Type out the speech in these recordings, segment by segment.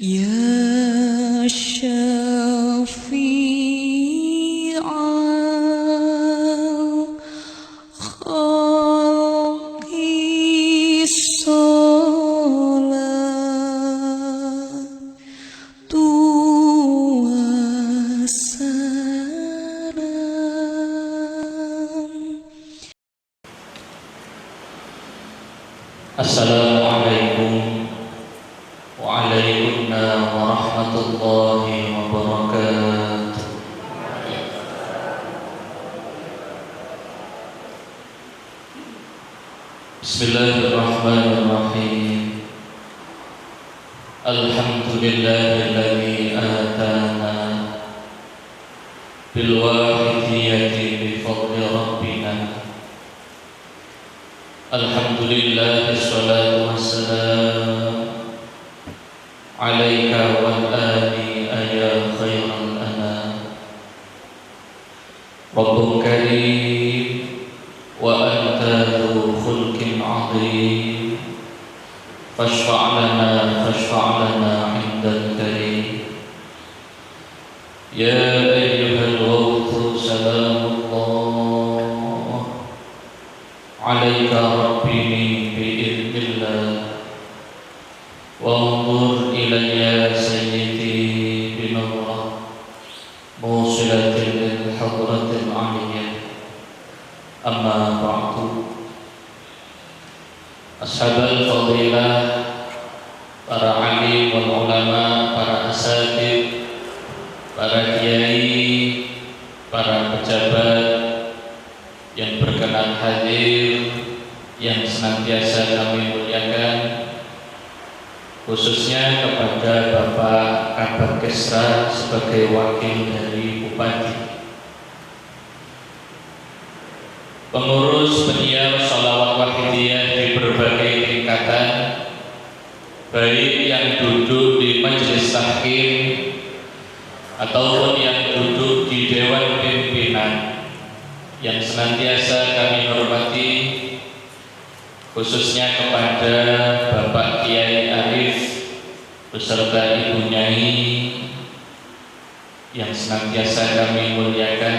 يا شفيع خلق الصلاة والسلام. Assalamualaikum waalaikumsalam warahmatullahi wabarakatuh. Bismillahirrahmanirrahim. Alhamdulillahilladzi atana bil wahidiyati bi fadli rabbina. Alhamdulillah, wassalatu wassalam alaika wa ali ya khairal anam. Rabbul karim wa anta dhu khulqin azim, fashfa' lana indal karim. Ya ayyuhal ghawthu salamullah alaika rabbini bi'idhnillah, wanzur ilayya sayyidi binurrah musilatin lil hadratil aliyyah. Amma ba'du. Ashabul fadilah, para alim wal ulama, para asatidz, para kiai, para pejabat yang berkenan hadir, yang senantiasa kami muliakan, khususnya kepada Bapak Kabag Kesra sebagai wakil dari Bupati, pengurus penyiar sholawat wahidiyah di berbagai tingkatan, baik yang duduk di majelis tahkim ataupun yang duduk di dewan pimpinan, yang senantiasa kami hormati, khususnya kepada Bapak Kiai Arif beserta Ibu Nyai yang senantiasa kami muliakan.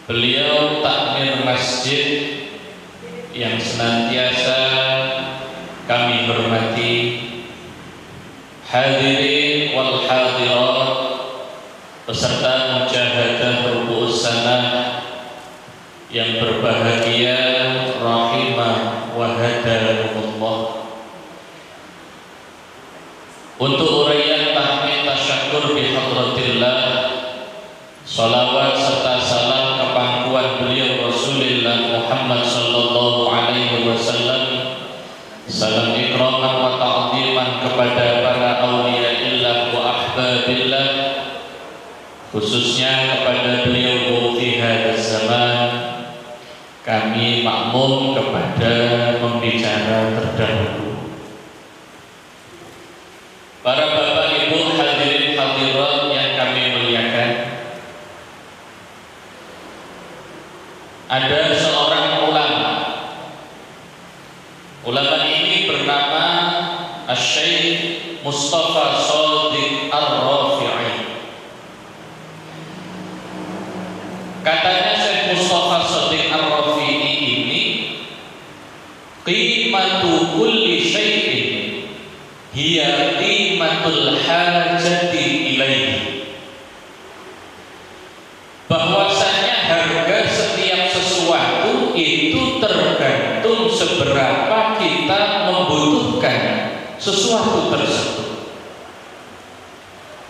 Beliau takmir masjid yang senantiasa kami hormati, hadirin wal hadirat peserta mujahadah rubu'us sanah yang berbahagia rahimah wa hadakumullah. Untuk uraian tahmid tasyakkur bi hadratillah, salawat serta salam ke pangkuan beliau Rasulullah Muhammad sallallahu alaihi wasallam, salam ikraman wa ta'ziman kepada para awliyaillah wa ahbabillah, khususnya kepada beliau mufti hadzal zaman. Kami makmum kepada pembicara terdahulu. Para bapak ibu hadirin hadirat yang kami muliakan, ada seorang ulama. Ulama ini bernama Asy-Syaikh Mustafa Shadiq Ar-Rafi'i. Katanya Syekh Mustafa Shadiq Ar-Rafi'i ini, qimatu kulli syai'in hiya qimatul hajati ilaihi. Bahwasanya harga setiap sesuatu itu tergantung seberapa kita membutuhkan sesuatu tersebut.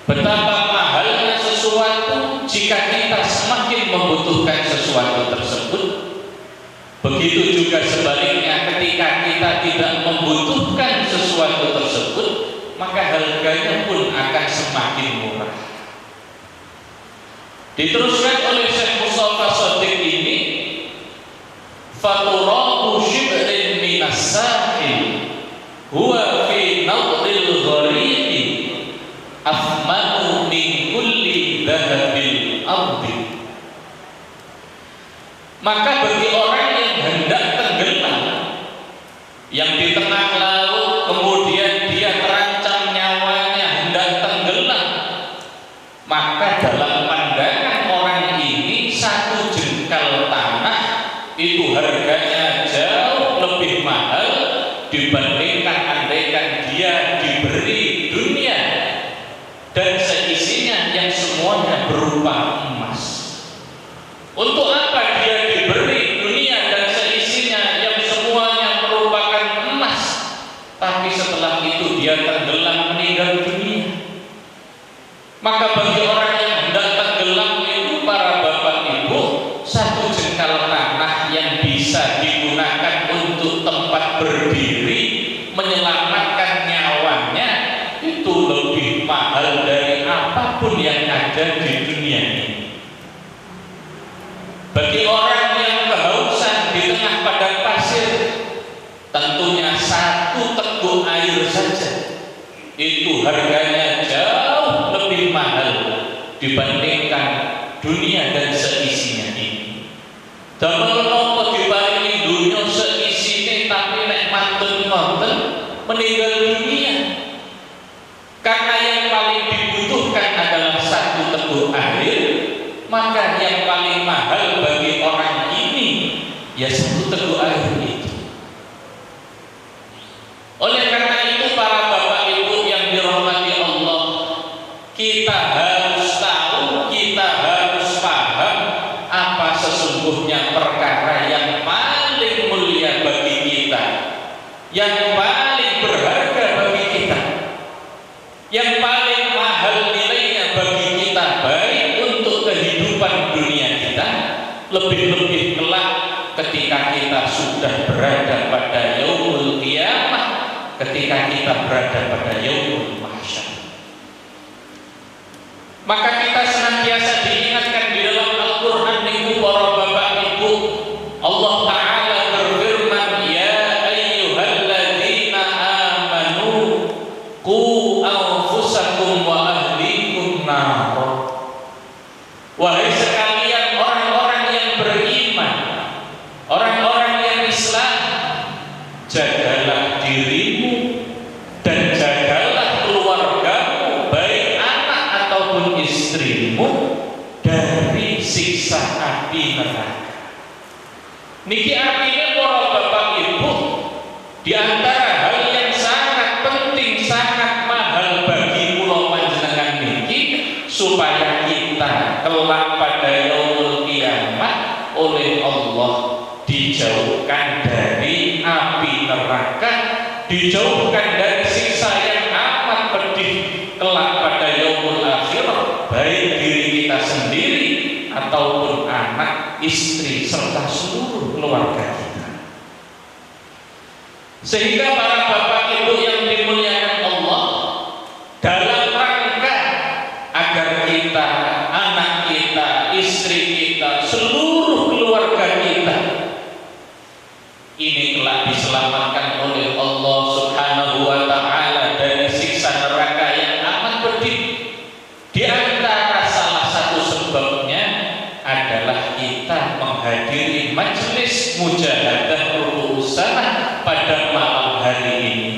Betapa mahalnya sesuatu jika kita semakin membutuhkan sesuatu tersebut, begitu juga sebaliknya ketika kita tidak membutuhkan sesuatu tersebut, maka harganya pun akan semakin murah. Diteruskan oleh Syekh Mustafa Shadiq ini, faturabu shibrin minas sahil huwa fi nadril gharibi afmanu min kulli dhahabil ardi. Maka bagi orang yang hendak tenggelam, yang di tengah laut kemudian dia dia diberi dunia dan seisinya yang semuanya berupa emas. Untuk apa dia diberi dunia dan seisinya yang semuanya merupakan emas, tapi setelah itu dia tenggelam meninggal dunia? Maka bagi orang yang hendak tenggelam itu, para bapak ibu, satu jengkal tanah yang bisa digunakan untuk tempat berdiri menyelamatkan nyawanya itu lebih mahal dari apapun yang ada di dunia ini. Bagi orang yang kehausan di tengah padang pasir, tentunya satu teguk air saja itu harganya jauh lebih mahal dibandingkan dunia dan seisinya ini. Damel menapa diparingi dunia seisine tapi nek mantun ngoten meninggal dunia. Karena yang paling dibutuhkan adalah satu teguk air, maka yang paling mahal bagi orang ini ya satu teguk air itu. Oleh karena itu, para bapak ibu yang dirahmati Allah, kita harus tahu, kita harus paham apa sesungguhnya perkara yang paling mulia bagi kita, yang paling berharga bagi kita, yang paling mahal nilainya bagi kita, baik untuk kehidupan dunia kita, lebih-lebih kelak ketika kita sudah berada pada yaumul qiyamah, ketika kita berada pada yaumul mahsyar. Maka kita senantiasa diingatkan di dalam Al-Quran niku para bapak ibu, Allah Ta'ala berfirman, ya ayyuhalladzina amanu qu anfusakum wa ahlikum nar. Wahai sekalian orang-orang yang beriman, orang-orang yang Islam, jagalah dirimu dan jagalah keluargamu, baik anak ataupun istrimu, dari siksa api neraka. Niki artinya para bapak ibu, di antara hal yang sangat penting, sangat mahal bagi kula panjenengan niki, supaya kita kelak pada yaumul qiyamah oleh Allah dijauhkan dari api neraka, dijauhkan dari siksa yang amat pedih kelak pada yaumul akhirah, baik diri kita sendiri ataupun anak, istri, serta seluruh keluarga kita. Sehingga para bapak ibu yang dimuliakan Allah, dalam rangka agar kita, anak kita, istri kita, seluruh keluarga kita ini telah diselamatkan oleh Allah Subhanahu wa Ta'ala dari siksa neraka yang amat pedih. Di antara salah satu sebabnya adalah kita menghadiri majelis mujahadah ru'usanah pada malam hari ini.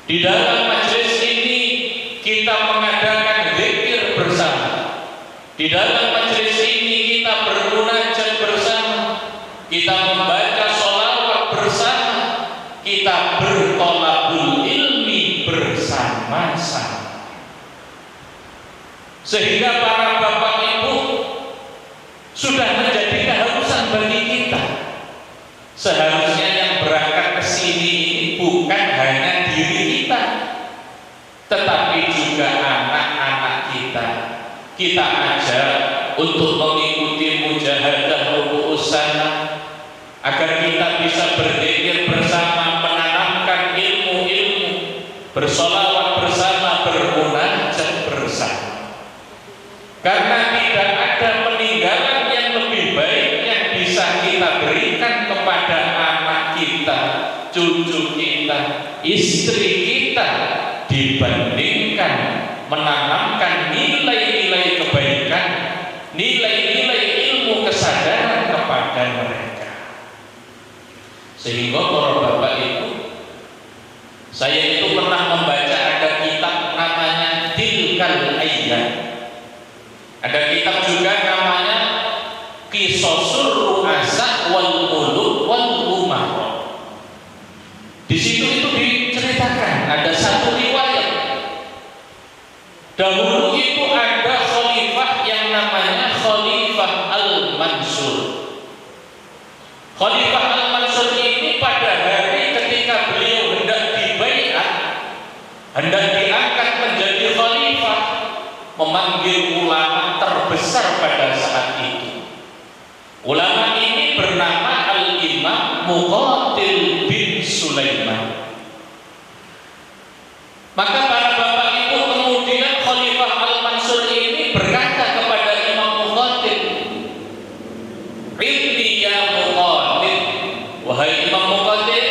Di dalam majelis ini kita mengadakan zikir bersama. Di dalam majelis ini kita bermunajat bersama, kita membaca sholawat bersama, kita bertolabul ilmi bersama-sama. Sehingga para bapak ibu sudah menjadi kehausan bagi kita. Seharusnya yang berangkat ke sini bukan hanya diri kita, tetapi juga anak-anak kita. Kita ajak untuk mengikuti mujahadah ru'usanah, agar kita bisa berzikir bersama, menanamkan ilmu-ilmu, bersolawat bersama, bermunajat bersama. Karena tidak ada peninggalan yang lebih baik yang bisa kita berikan kepada anak kita, cucu kita, istri kita, dibandingkan menanamkan nilai-nilai kebaikan, nilai-nilai ilmu kesadaran kepada mereka. Sehingga para bapak ibu, saya itu pernah membaca ada kitab namanya Tilkal Ayyam. Ada kitab juga namanya Qisasul Ru'asa wal Muluk wal Umara. Di situ itu diceritakan ada Dahulu itu ada khalifah yang namanya Khalifah Al-Mansur. Khalifah Al-Mansur ini pada hari ketika beliau hendak dibaiat, hendak diangkat menjadi khalifah, memanggil ulama terbesar pada saat itu. Ulama ini bernama Al-Imam Muqatil bin Sulaiman. Maka para bapak ibu, kemudian Khalifah Al-Mansur ini berkata kepada Imam Muqatil, "Inni ya Muqatil, wahai Imam Muqatil,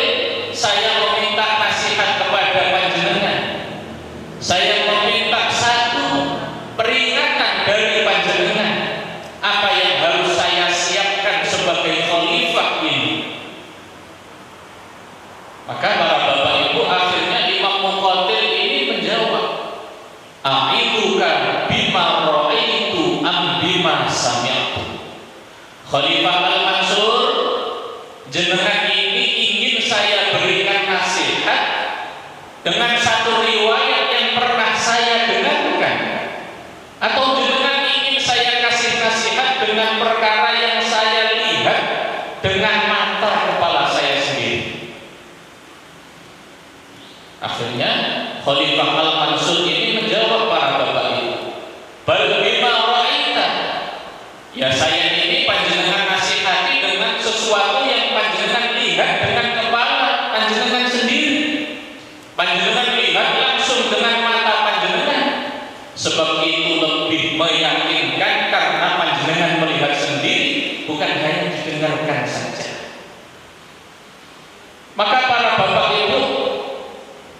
saya meminta nasihat kepada panjenengan. Saya meminta satu peringatan dari panjenengan. Apa yang harus saya siapkan sebagai khalifah ini?" Maka para bapak ibu, akhirnya Imam Muqatil ini menjawab, "A'iduka bima ra'aitu am bima sami'tu." Khalifah Al-Mansur, jenengan ini ingin saya berikan nasihat dengan satu riwayat yang pernah saya dengarkan, atau jenengan ingin saya kasih nasihat dengan perkara yang saya lihat dengan mata kepala saya sendiri? Akhirnya Khalifah Al-Mansur ini menjawab para bapak ibu, "Bal bima ra'aita." Ya, saya ini panjenengan nasihati dengan sesuatu yang panjenengan lihat dengan kepala panjenengan sendiri. Panjenengan lihat langsung dengan mata panjenengan. Sebab itu lebih meyakinkan karena panjenengan melihat sendiri, bukan hanya didengarkan saja. Maka para bapak ibu,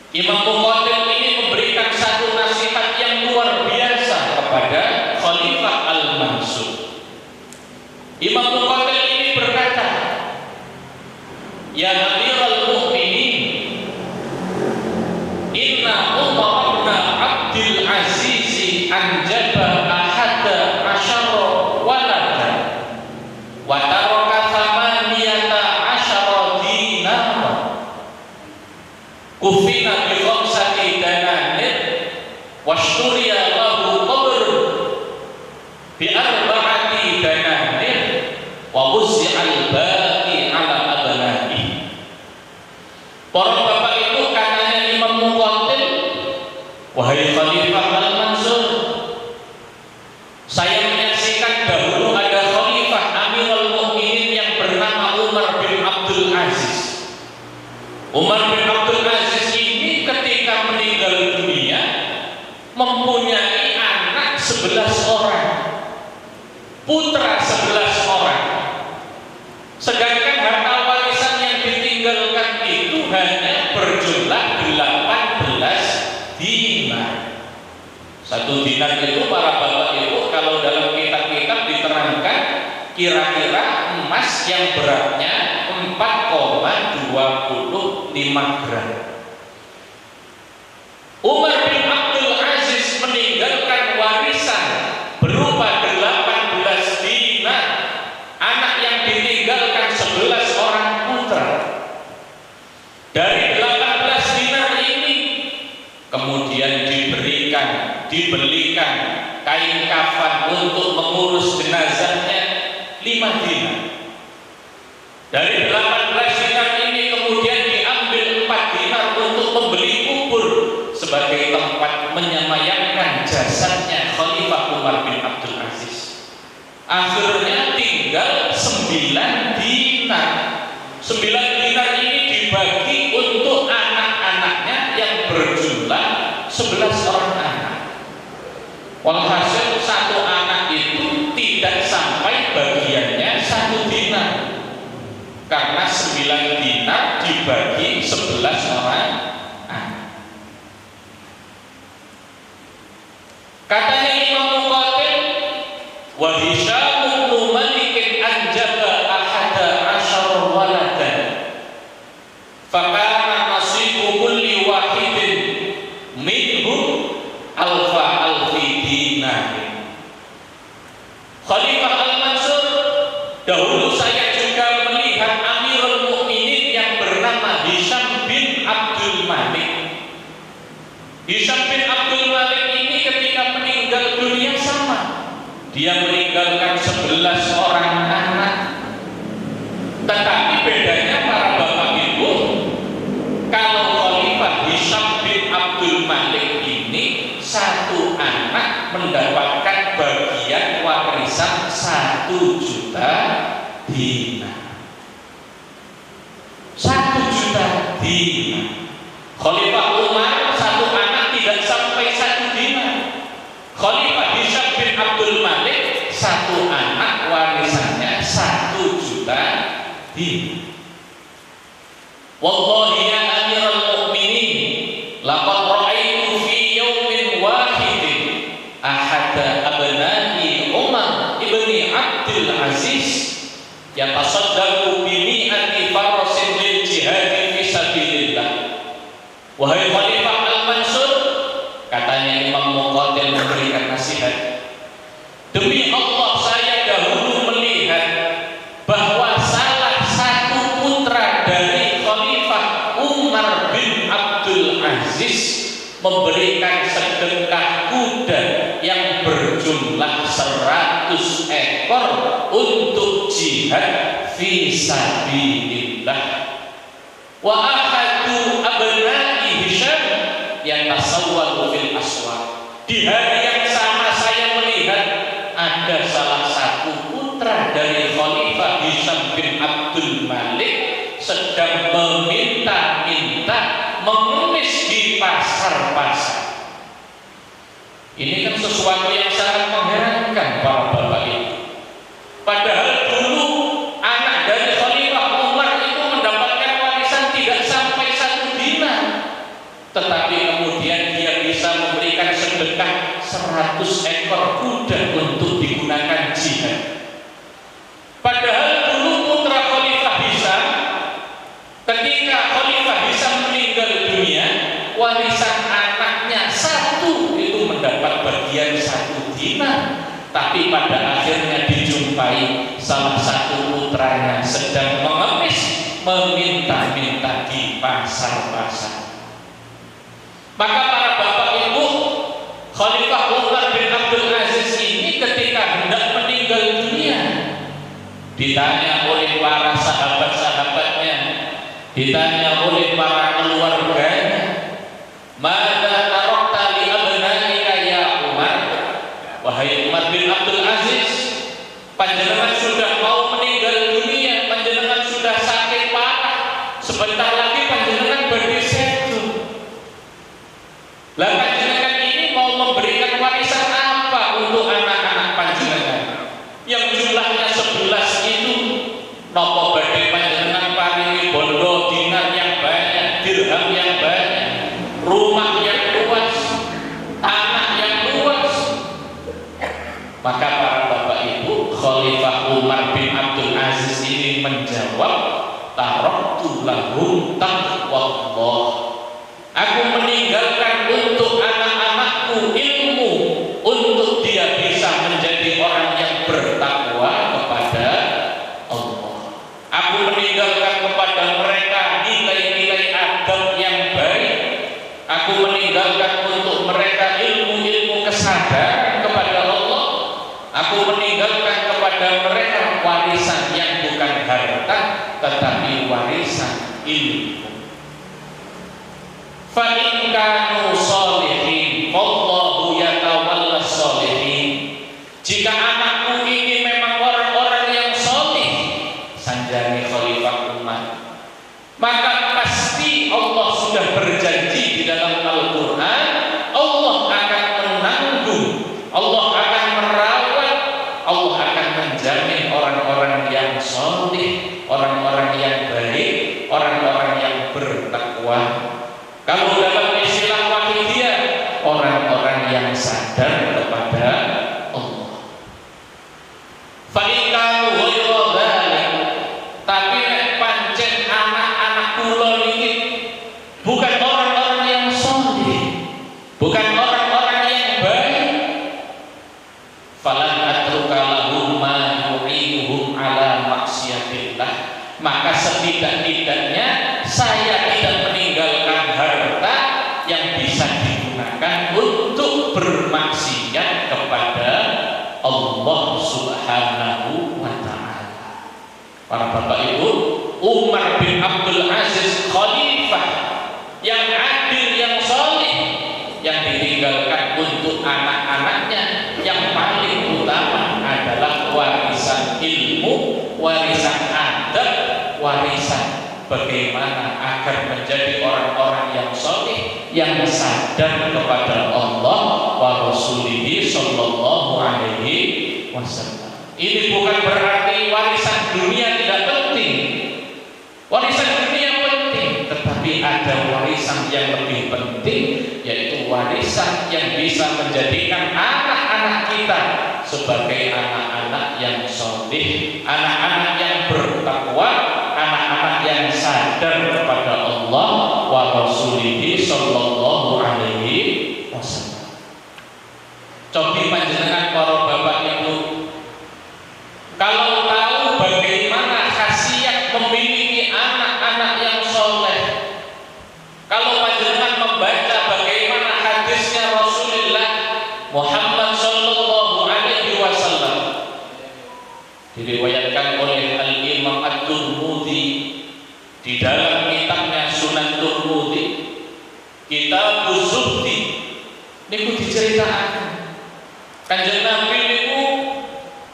Imam Muqatil ini memberikan satu nasihat yang luar biasa kepada Khalifah Al-Mansur. Imam Muqatil ini berkata, "Ya Amirul Mukminin, inna Umar bin Abdul Aziz anjaba ahada asyara walada wa taraka thamaniyata asyara dinara kufina bi khamsati dananir washturiya lahu qabr bi arba'ati dananir wa wuzzi'al baqi ala abnahi." Para bapak itu katanya Imam Muqatil, "Wahai Khalifah Al-Mansur, saya menyaksikan dahulu ada Khalifah Amirul Mukminin yang bernama Umar bin Abdul Aziz. Umar bin Abdul Aziz ini ketika meninggal dunia mempunyai anak 11 orang, putra 11 orang. Sedangkan harta warisan yang ditinggalkan itu hanya berjumlah 18 dinar. Satu dinar itu para bapak ibu, kalau dalam kitab-kitab diterangkan kira-kira emas yang beratnya 4,25 gram. Umar bin Abdul Aziz meninggalkan warisan berupa 18 dinar. Anak yang ditinggalkan 11 orang putra. Dari 18 dinar ini kemudian dibelikan kain kafan untuk mengurus jenazahnya 5 dinar. Dari 18 dinar ini kemudian diambil 4 dinar untuk membeli kubur sebagai tempat menyemayamkan jasadnya Khalifah Umar bin Abdul Aziz. Akhirnya tinggal 9 dinar. 9 dinar ini dibagi untuk anak-anaknya yang berjumlah 11 orang anak. Walhasil satu anak itu tidak sampai bagiannya 1 dinar, karena 9 dinar dibagi 11 orang anak. Katanya Imam Muqatil, "Wa Hisham bin Malik anjaba ahada asyara waladan fakana nasibu kulli wahidin minhum alfa alfi dinar." Khalifah Al-Mansur, dahulu saya juga melihat Amirul Mukminin yang bernama Hisham bin Abdul Malik. Hisham bin Abdul Malik ini ketika dia meninggalkan 11 orang anak. Tetapi bedanya para bapak ibu, kalau Khalifah Hisham bin Abdul Malik ini satu anak mendapatkan bagian warisan 1 juta dinar. 1 juta dinar. Khalifah Umar satu anak tidak sampai 1 dinar. Khalifah Hisham bin Abdul Malik satu anak warisannya 1 juta dinar. Wallahi ya amiral mu'minin, laqad ra'aitu fi yawmin wahidin ahada abnai Umar ibni Abdul Aziz yatasaddaqu bi mi'ati farasin lil jihad fi sabilillah. Wahai Khalifah Al-Mansur, katanya Imam Muqatil memberikan nasihat, demi Allah saya dahulu melihat bahwa salah satu putra dari Khalifah Umar bin Abdul Aziz memberikan sedekah kuda yang berjumlah 100 ekor untuk jihad fi sabilillah. Wa ahadu abnai Hisham yang tasawwaru fil aswaq. Di hari yang sama saya melihat ada salah satu putra dari Khalifah Hisham bin Abdul Malik sedang meminta-minta mengemis di pasar-pasar. Ini kan sesuatu yang sangat mengherankan para bapak ibu. Padahal dulu anak dari Khalifah Umar itu mendapatkan warisan tidak sampai 1 dinar, tetapi kemudian dia bisa memberikan sedekah 100 ekor kuda untuk digunakan jihad. Padahal dulu putra Khalifah Hisham, ketika Khalifah Hisham meninggal dunia, warisan anaknya 1 itu mendapat bagian 1 dinar. Tapi pada akhirnya dijumpai salah satu putranya sedang mengemis, meminta-minta di pasar-pasar. Maka para bapak ibu, Khalifah Umar bin Abdul Aziz ini ketika hendak meninggal dunia, ditanya oleh para sahabat-sahabatnya, ditanya oleh para keluarganya, "Mada tarakta li abnaika ya Umar?" Wahai Umar bin Abdul Aziz, panjenengan sudah mau meninggal dunia, panjenengan sudah sakit parah, sebentar lagi panjenengan berdesetu. Lah panjenengan ini mau memberikan warisan apa untuk anak-anak panjenengan yang jumlahnya 11 itu? Napa badhe panjenengan paringi bondo dinar yang banyak, dirham yang banyak, rumah yang luas, tanah yang luas? Maka para bapak ibu, Khalifah Umar bin Abdul Aziz ini menjawab, taraktu lahum taqwallah. Aku meninggalkan untuk anak-anakku ilmu, untuk dia bisa menjadi orang yang bertakwa kepada Allah. Aku meninggalkan kepada mereka nilai-nilai adab yang baik. Aku meninggalkan untuk mereka ilmu-ilmu kesadaran kepada Allah. Aku meninggalkan kepada mereka warisan yang bukan harta, tetapi warisan ilmu. Fa in kanu sholihin, wallahu yatawallas sholihin. Jika anakku ini memang orang-orang yang sholih, sanjani Khalifah Umar, maka pasti Allah sudah berjanji di dalam Al-Quran, Allah akan menanggung, Allah akan merawat, Allah akan menjamin orang-orang yang sholih, orang-orang yang baik, orang-orang yang bertakwa. Kalau dalam istilah wakiliyah, orang-orang yang sadar kepada Allah. Fa'ikalu ghayra dzalik, tapi nek pancen anak-anak kula niki bukan orang-orang yang sholih, bukan orang-orang yang baik, falan atruka lahum ma yu'inuhum ala maksiatillah, maka setidak-tidaknya saya tidak meninggalkan harta yang bisa digunakan untuk bermaksiat ilmu, warisan adab, warisan bagaimana agar menjadi orang-orang yang saleh, yang sadar kepada Allah wa Rasulihi sallallahu alaihi wasallam. Ini bukan berarti warisan dunia tidak penting. Warisan dunia penting, tetapi ada warisan yang lebih penting, yaitu warisan yang bisa menjadikan anak-anak kita sebagai anak-anak yang saleh, anak-anak yang bertakwa, anak-anak yang sadar kepada Allah wa Rasulihi sallallahu alaihi wasallam. Cobi panjenengan para bapak ibu, kalau tahu bagaimana khasiat memiliki anak-anak yang soleh, kalau panjenengan membaca bagaimana hadisnya Rasulullah Muhammad sallallahu alaihi wasallam, diriwayatkan oleh Al-Imam At-Tirmidzi di dalam kitabnya Sunan Tirmidzi, Kitab Zuhdi, niku diceritakan Kanjeng Nabi niku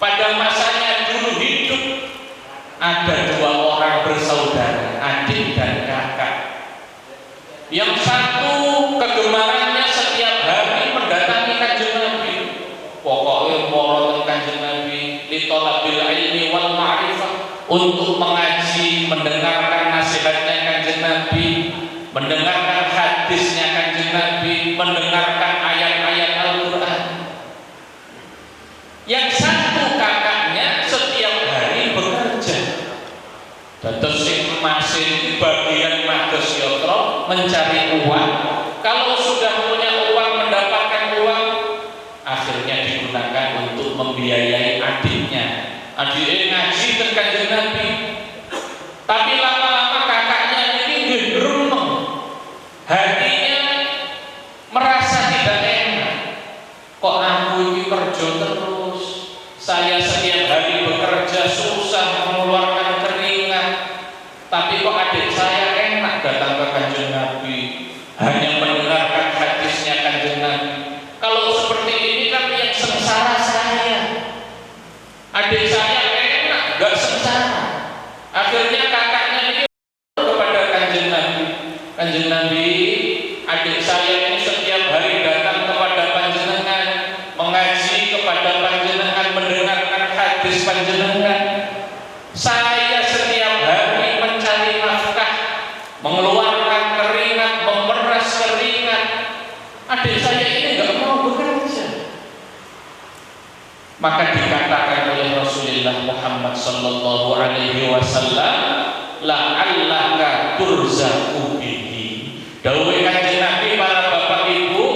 pada masanya dulu hidup ada dua orang bersaudara, adik dan kakak. Yang satu kegemarannya setiap hari mendatangi Kanjeng Nabi, pokoknya moro Kanjeng Nabi litolabil ilmi wal ma'rifah, untuk mengaji, mendengarkan nasihatnya Kanjeng Nabi, mendengarkan hadisnya Kanjeng Nabi, mendengarkan ayat-ayat Al-Quran. Yang satu kakaknya setiap hari bekerja, dados sing masih bagian mados yatra mencari uang. Kalau sudah punya uang, mendapatkan uang, akhirnya digunakan untuk membiayai adiknya. Adiknya ngaji ke Kanjeng Nabi, tapi lama-lama kakaknya ini geremeng, hatinya merasa tidak enak. Kok aku ini kerja terus, saya setiap hari bekerja susah mengeluarkan keringat, tapi kok adik saya enak datang ke Kanjeng Nabi, hanya mendengarkan hadisnya Kanjeng Nabi. Kalau seperti ini kan yang sengsara saya, adik saya enak, gak sengsara. Akhirnya kakaknya ini kepada Kanjeng Nabi, Kanjeng Nabi, adik saya ini setiap hari datang kepada panjenengan, mengaji kepada panjenengan, mendengarkan hadis panjenengan. Saya setiap hari mencari nafkah, mengeluarkan keringat, memeras keringat. Adik saya ini nggak mau bekerja. Maka dikatakan oleh Rasulullah Muhammad sallallahu alaihi wasallam, la'allaka turzaqu bihi. Dawuh Kanjeng Nabi, para bapak ibu,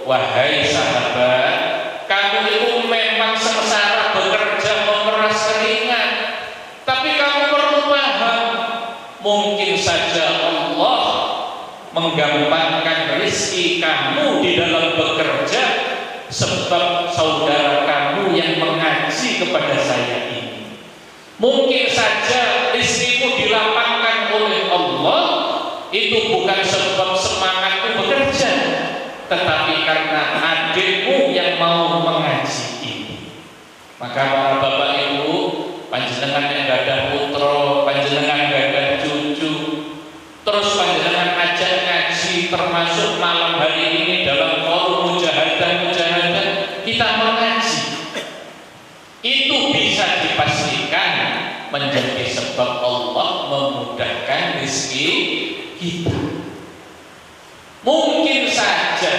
wahai sahabat, kamu itu memang sengsara bekerja memeras keringat, tapi kamu perlu paham, mungkin saja Allah menggampangkan rezeki kamu di dalam bekerja sebab saudara kamu yang mengaji kepada saya ini. Mungkin saja rezekimu dilapangkan oleh Allah itu bukan sebab semangatmu bekerja, tetapi karena adikmu yang mau mengaji ini. Maka para bapak ibu, panjenengan yang gak ada putra, panjenengan gak ada cucu, terus panjenengan ajak ngaji, termasuk malam hari ini dalam forum mujahadah kita mengaji, itu bisa dipastikan menjadi sebab Allah memudahkan rezeki kita. Mungkin saja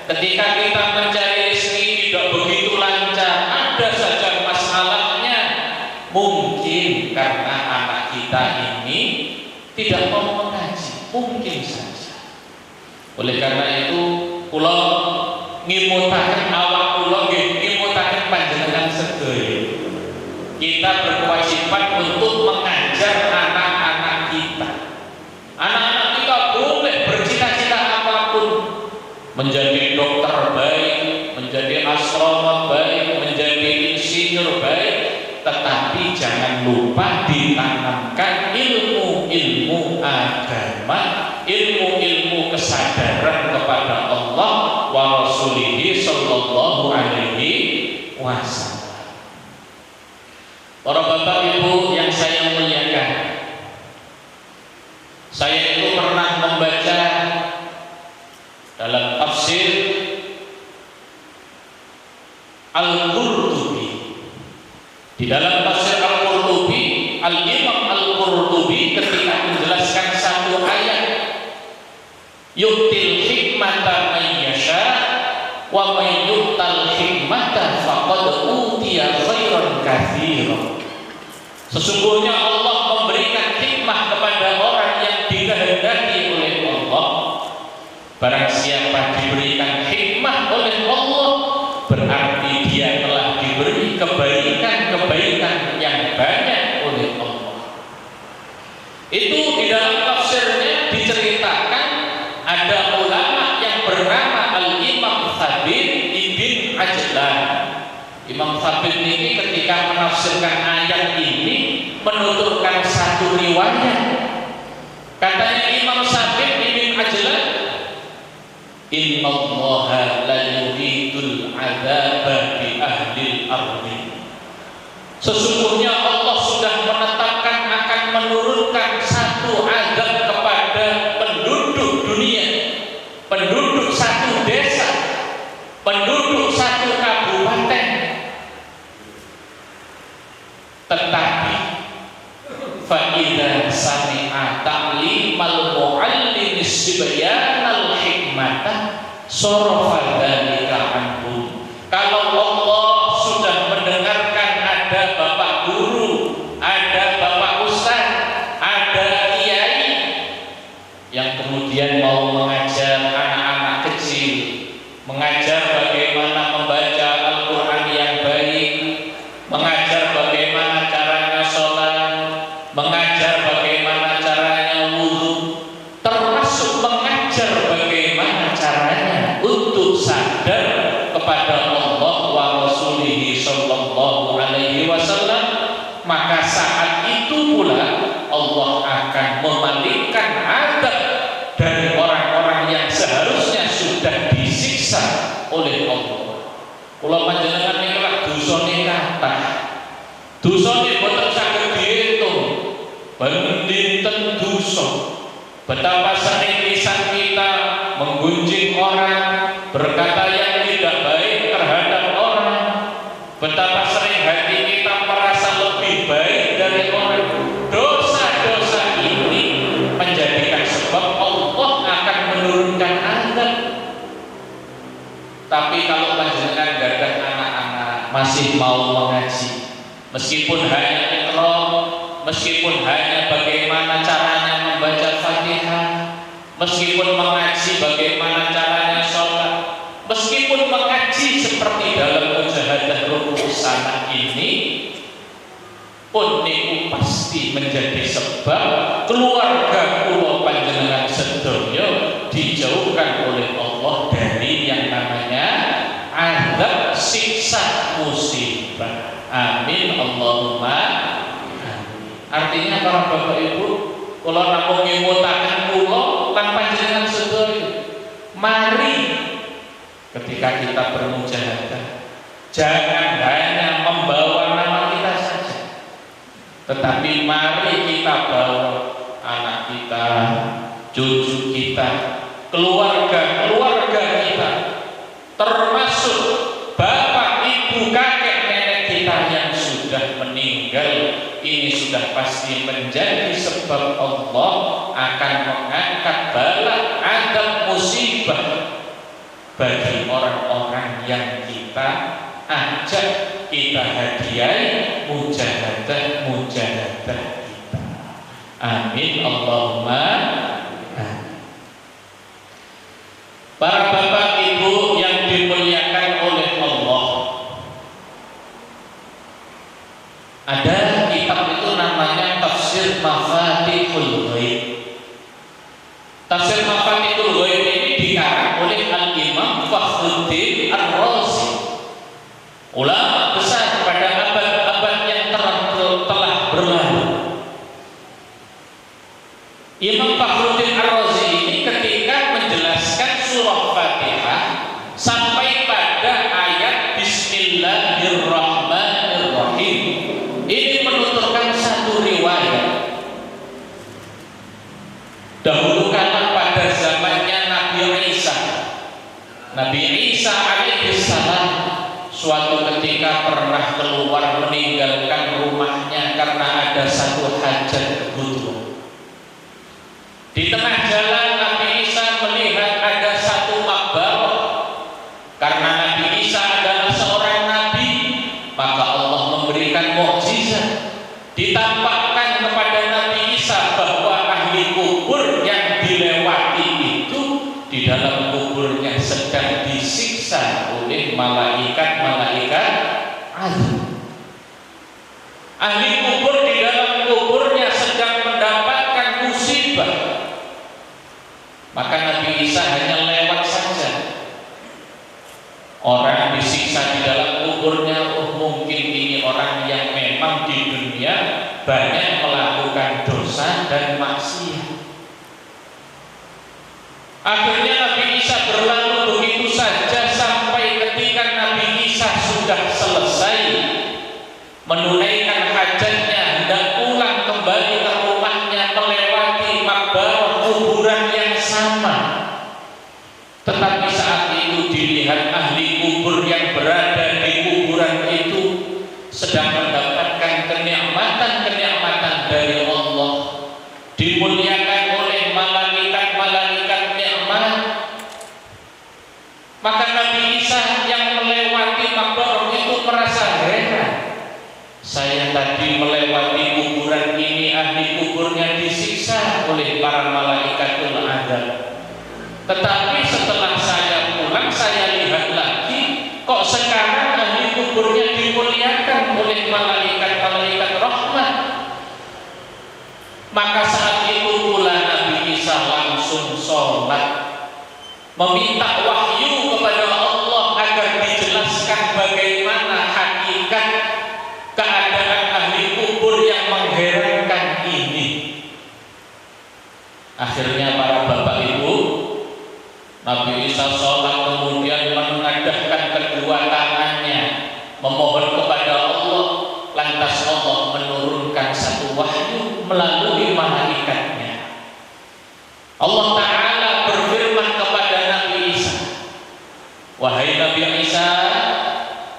ketika kita mencari rezeki tidak begitu lancar, ada saja masalahnya. Mungkin karena anak kita ini tidak mau mengaji, mungkin saja. Oleh karena itu, kula ngimutaken awak kula nggih, ngimutaken panjenengan sedaya. Kita berkewajiban untuk mengajar anak-anak kita. Anak-anak kita boleh bercita-cita apapun, menjadi dokter baik, menjadi astronot baik, menjadi insinyur baik, tetapi jangan lupa ditanamkan ilmu-ilmu agama, ilmu-ilmu kesadaran kepada Allah wa Rasulihi sallallahu alaihi wasallam. Para bapak ibu yang saya muliakan, saya itu pernah membaca dalam tafsir Al-Qurtubi. Di dalam tafsir Al-Qurtubi, Al-Imam Al-Qurtubi ketika menjelaskan satu ayat, yu'til hikmata man yasha wa man yu'tal hikmata faqad utiya khairan katsiran. Sesungguhnya Allah memberikan hikmah kepada orang yang dikehendaki oleh Allah. Barang siapa diberikan hikmah oleh Allah, berarti dia telah diberi kebaikan-kebaikan yang banyak oleh Allah. Itu di dalam tafsirnya diceritakan ada ulama yang bernama Al-Imam Thabit ibn Ajlan. Imam Thabit ini ketika menafsirkan ayat ini menuturkan satu riwayat. Katanya Imam Thabit ibn Ajlan, innallaha la yuridul adzaba bi ahlil ardi. Sesungguhnya Allah sudah menetapkan akan menurunkan satu azab kepada penduduk dunia, penduduk satu desa, penduduk satu kabupaten. Tetapi fa idza sami'a ta'limal mu'allim sibyanal hikmata sarafa dzalika anhu. Kalau Allah sudah mendengarkan ada bapak guru, ada bapak ustaz, ada kiai yang kemudian mau mengajar anak-anak kecil, mengajar bagaimana membaca Al-Quran yang baik, mengajar bagaimana caranya sholat, mengajar bagaimana caranya wudhu, termasuk mengajar bagaimana caranya untuk sadar kepada Allah wa Rasulihi sallallahu alaihi wasallam, maka saat itu pula Allah akan memalingkan azab dari orang-orang yang seharusnya sudah disiksa oleh Allah. Kula panjenengan niku dosane kathah. Dosane boten saged diitung. Bendinten dosa. Betapa sering lisan kita menggunjing orang, berkata yang tidak baik terhadap orang. Betapa sering hati kita merasa lebih baik dari orang. Dosa-dosa ini menjadikan sebab Allah akan menurunkan azab. Tapi kalau panjenengan gadah anak-anak masih mau mengaji, meskipun hanya iqra, meskipun hanya bagaimana caranya membaca Fatihah, meskipun mengaji bagaimana caranya sholat, meskipun mengaji seperti dalam mujahadah ruku sana ini, pun niku pasti menjadi sebab keluarga kula panjenengan sedaya dijauhkan oleh Allah dari yang namanya azab siksa musibah. Amin Allahumma. Artinya para bapak ibu, kalau namung ngimutaken kula lan panjenengan sedaya, mari ketika kita bermujahadah jangan hanya membawa nama kita saja, tetapi mari kita bawa anak kita, cucu kita, keluarga kita, termasuk bapak, ibu, kakek, nenek kita yang sudah meninggal. Ini sudah pasti menjadi sebab Allah akan mengangkat bala azab musibah bagi orang-orang yang kita ajak, kita hadiahi mujahadah kita. Amin Allahumma. Para bapak ibu yang dimuliakan oleh Allah, ada kitab itu namanya Tafsir Mafatihul Ghaib. Tafsir Mafatihul Ghaib ini dikarang oleh Al-Imam Fakhruddin Ar-Razi, ulama besar pada abad-abad yang telah berlalu. Imam Fakhruddin Ar-Razi ini ketika menjelaskan surah Fatihah sampai pada ayat Bismillahirrahmanirrahim, ini Nabi Isa alaihissalam suatu ketika pernah keluar meninggalkan rumahnya karena ada satu hajat kebutuhan. Di tengah jalan Nabi Isa melihat ada satu makbarah. Karena Nabi Isa adalah seorang nabi, maka Allah memberikan mukjizat. Ditampakkan kepada Nabi Isa bahwa ahli kubur yang dilewati itu di dalam kuburnya sedang disiksa oleh malaikat-malaikat azab. Ahli kubur di dalam kuburnya sedang mendapatkan musibah. Maka Nabi Isa hanya lewat saja. Orang disiksa di dalam kuburnya, oh mungkin ini orang yang memang di dunia banyak melakukan dosa dan maksiat. Akhirnya Nabi Isa berlalu begitu saja sampai ketika Nabi Isa sudah selesai menunaikan hajatnya, hendak pulang kembali ke rumahnya, melewati makbarah kuburan yang sama. Tetapi saat itu dilihat ahli kubur yang berada di kuburan itu sedang mendapatkan kenikmatan-kenikmatan dari Allah, dimuliakan oleh malaikat-malaikat nikmat. Maka Nabi Isa yang melewati makbarah itu merasa heran. Saya tadi melewati kuburan ini, ahli kuburnya disiksa oleh para malaikatul azab. Tetapi setelah saya pulang, saya lihat lagi, kok sekarang ahli kuburnya dimuliakan oleh malaikat-malaikat rahmat. Maka saat itu pula Nabi Isa langsung sholat, meminta wahyu kepada Allah agar dijelaskan bagaimana hakikat keadaan ahli kubur yang mengherankan ini. Akhirnya para bapak ibu, Nabi Isa sholat kemudian menengadahkan kedua tangannya memohon kepada Allah. Lantas Allah menurunkan satu wahyu melalui malaikatnya. Allah Ta'ala berfirman kepada Nabi Isa, wahai Nabi Isa,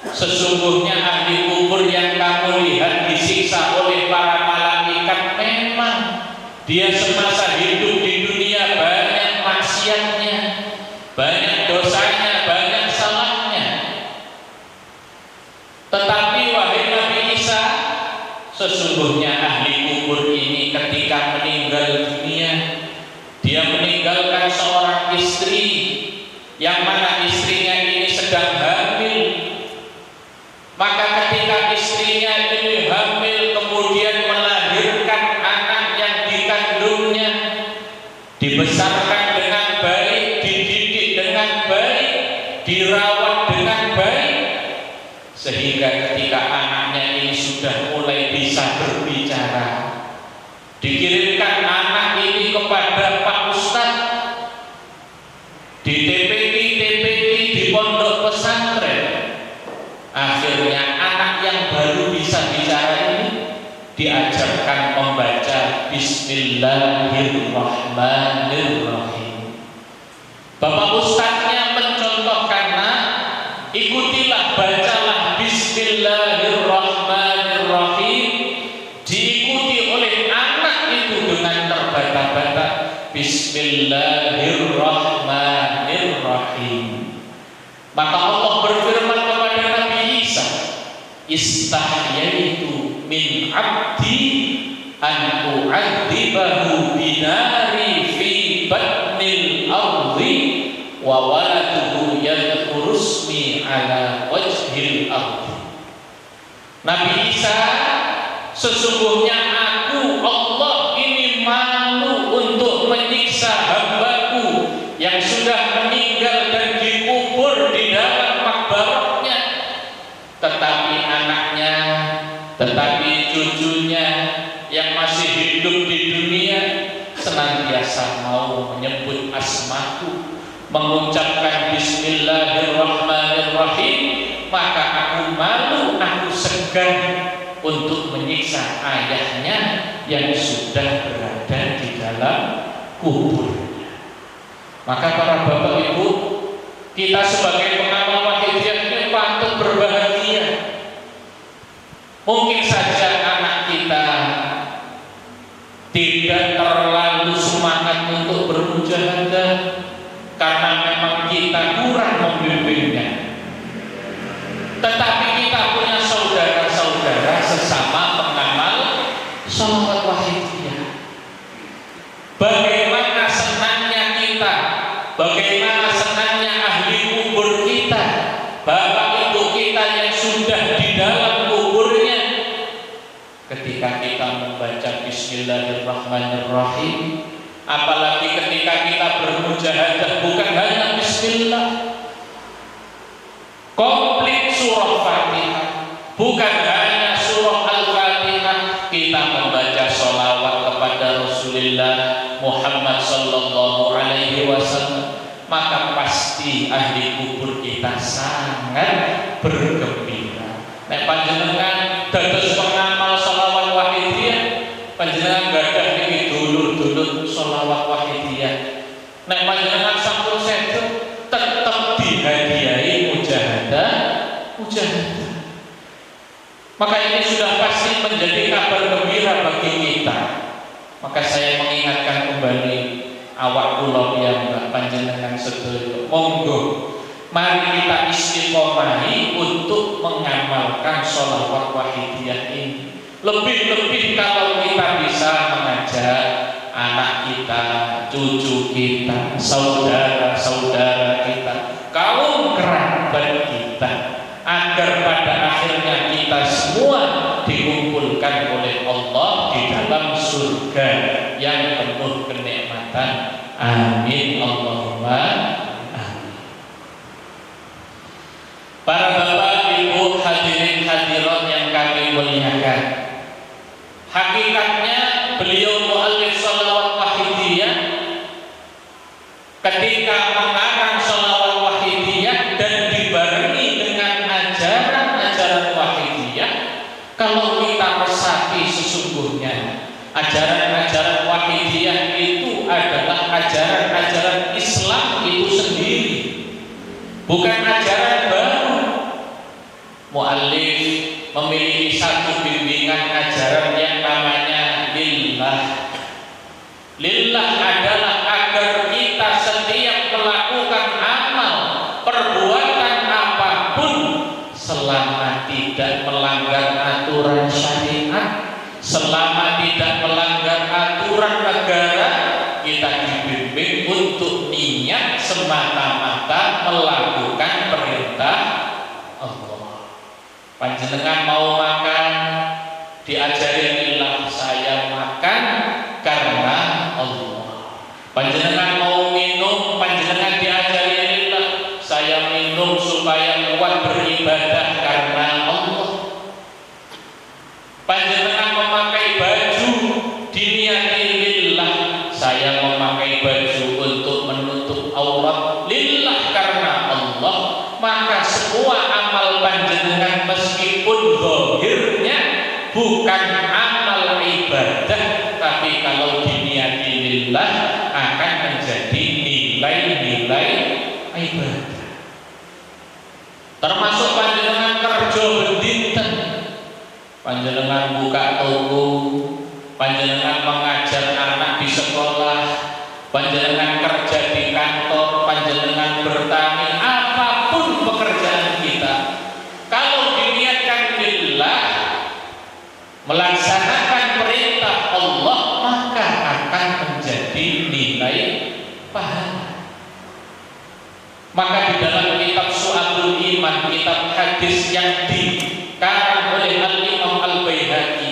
sesungguhnya ahli kubur yang kamu lihat disiksa oleh para malaikat memang dia semasa hidup di dunia banyak maksiatnya, banyak dosanya, banyak salahnya. Tetapi wahai Nabi Isa, sesungguhnya ahli kubur ini ketika meninggal dunia, dia meninggalkan seorang istri yang mana istrinya ini sedang hamil. Maka ketika istrinya ini hamil kemudian melahirkan anak yang dikandungnya, dibesarkan dengan baik, dididik dengan baik, dirawat dengan baik, sehingga ketika anaknya ini sudah mulai bisa berbicara, dikirimkan anak ini kepada Pak Ustadz di TPQ di pondok pesantren. Akhirnya anak yang baru bisa bicara ini diajarkan membaca Bismillahirrahmanirrahim. Bapak ustadznya mencontohkan, nah, ikutilah, bacalah Bismillahirrahmanirrahim. Diikuti oleh anak itu dengan terbata-bata Bismillahirrahmanirrahim. Maka Allah berfirman kepada Nabi Isa, istahyaitu min abdi an u'adzibahu binari fi batnil ardi wa waladuhu yadhkurusmi ala wajhil ardi. Nabi Isa, sesungguhnya aku Allah ini malu untuk menyiksa hambaku yang sudah meninggal dan dikubur di dalam makbarahnya, tetapi anaknya, tetapi cucunya yang masih hidup di dunia senantiasa mau menyebut asmaku, mengucapkan Bismillahirrahmanirrahim. Maka aku malu, aku segan untuk menyiksa ayahnya yang sudah berada di dalam kuburnya. Maka para bapak ibu, Kita sebagai pengamal wahidiyah ini patut berbahagia. Mungkin saja anak kita tidak terlalu semangat untuk bermujahadah karena memang kita kurang membimbingnya. Tetapi kita punya saudara-saudara sesama pengamal sholawat wahidiyah. Bagaimana senangnya kita, bagaimana senangnya ahli kubur kita, bapak ibu kita yang sudah di dalam kuburnya, ketika kita membaca Bismillahirrahmanirrahim, apalagi ketika kita bermujahadah bukan hanya Bismillah, komplit surah Fatihah, bukan hanya surah Al-Fatihah, kita membaca sholawat kepada Rasulullah Muhammad sallallahu alaihi wasallam, maka pasti ahli kubur kita sangat bergembira. Nek panjenengan dados pengamal sholawat wahidiyah, panjenengan gadah niki dulur-dulur sholawat wahidiyah. Nek panjenengan sampun sedo, tetap dihadiahi mujahadah. Maka ini sudah pasti menjadi kabar gembira bagi kita. Maka saya mengingatkan kembali awak kula yang panjenengan sedaya, monggo mari kita istiqomahi untuk mengamalkan sholawat wahidiyah ini. Lebih-lebih kalau kita bisa mengajak anak kita, cucu kita, saudara-saudara kita, kaum kerabat kita, agar pada akhirnya kita semua dikumpulkan oleh Allah di dalam surga yang penuh kenikmatan. Amin Allahumma amin. Para bapak ibu hadirin hadirat yang kami muliakan, hakikatnya beliau muallif sholawat wahidiyah ketika mengarang sholawat wahidiyah dan dibarengi dengan ajaran-ajaran wahidiyah, kalau kita resapi sesungguhnya ajaran-ajaran wahidiyah itu adalah ajaran-ajaran Islam itu sendiri, bukan ajaran baru. Muallif memiliki satu bimbingan ajaran yang namanya lillah. Lillah adalah agar kita setiap melakukan amal, perbuatan apapun, selama tidak melanggar aturan syariat, selama tidak melanggar aturan negara, kita dibimbing untuk niat semata-mata melakukan perintah Allah. Panjenengan mau makan, diajari lillah, saya makan karena Allah. Panjenengan mau minum, panjenengan diajari lillah, saya minum supaya kuat beribadah karena Allah. Panjenengan memakai baju, diniati lillah, saya memakai baju untuk menutup aurat lillah karena Allah. Maka semua amal panjenengan meskipun zahirnya bukan amal ibadah, tapi kalau diniati lillah akan menjadi nilai-nilai ibadah. Termasuk panjenengan kerja bendinten, panjenengan buka toko, panjenengan mengajar anak di sekolah, panjenengan kerja di kantor, panjenengan bertani, apapun pekerjaan kita, kalau diniatkan lillah, melaksanakan perintah Allah, maka akan menjadi nilai pahala. Maka di dalam kitab Syu'abul Iman, kitab hadis yang dikarang oleh Al-Imam Al-Baihaqi,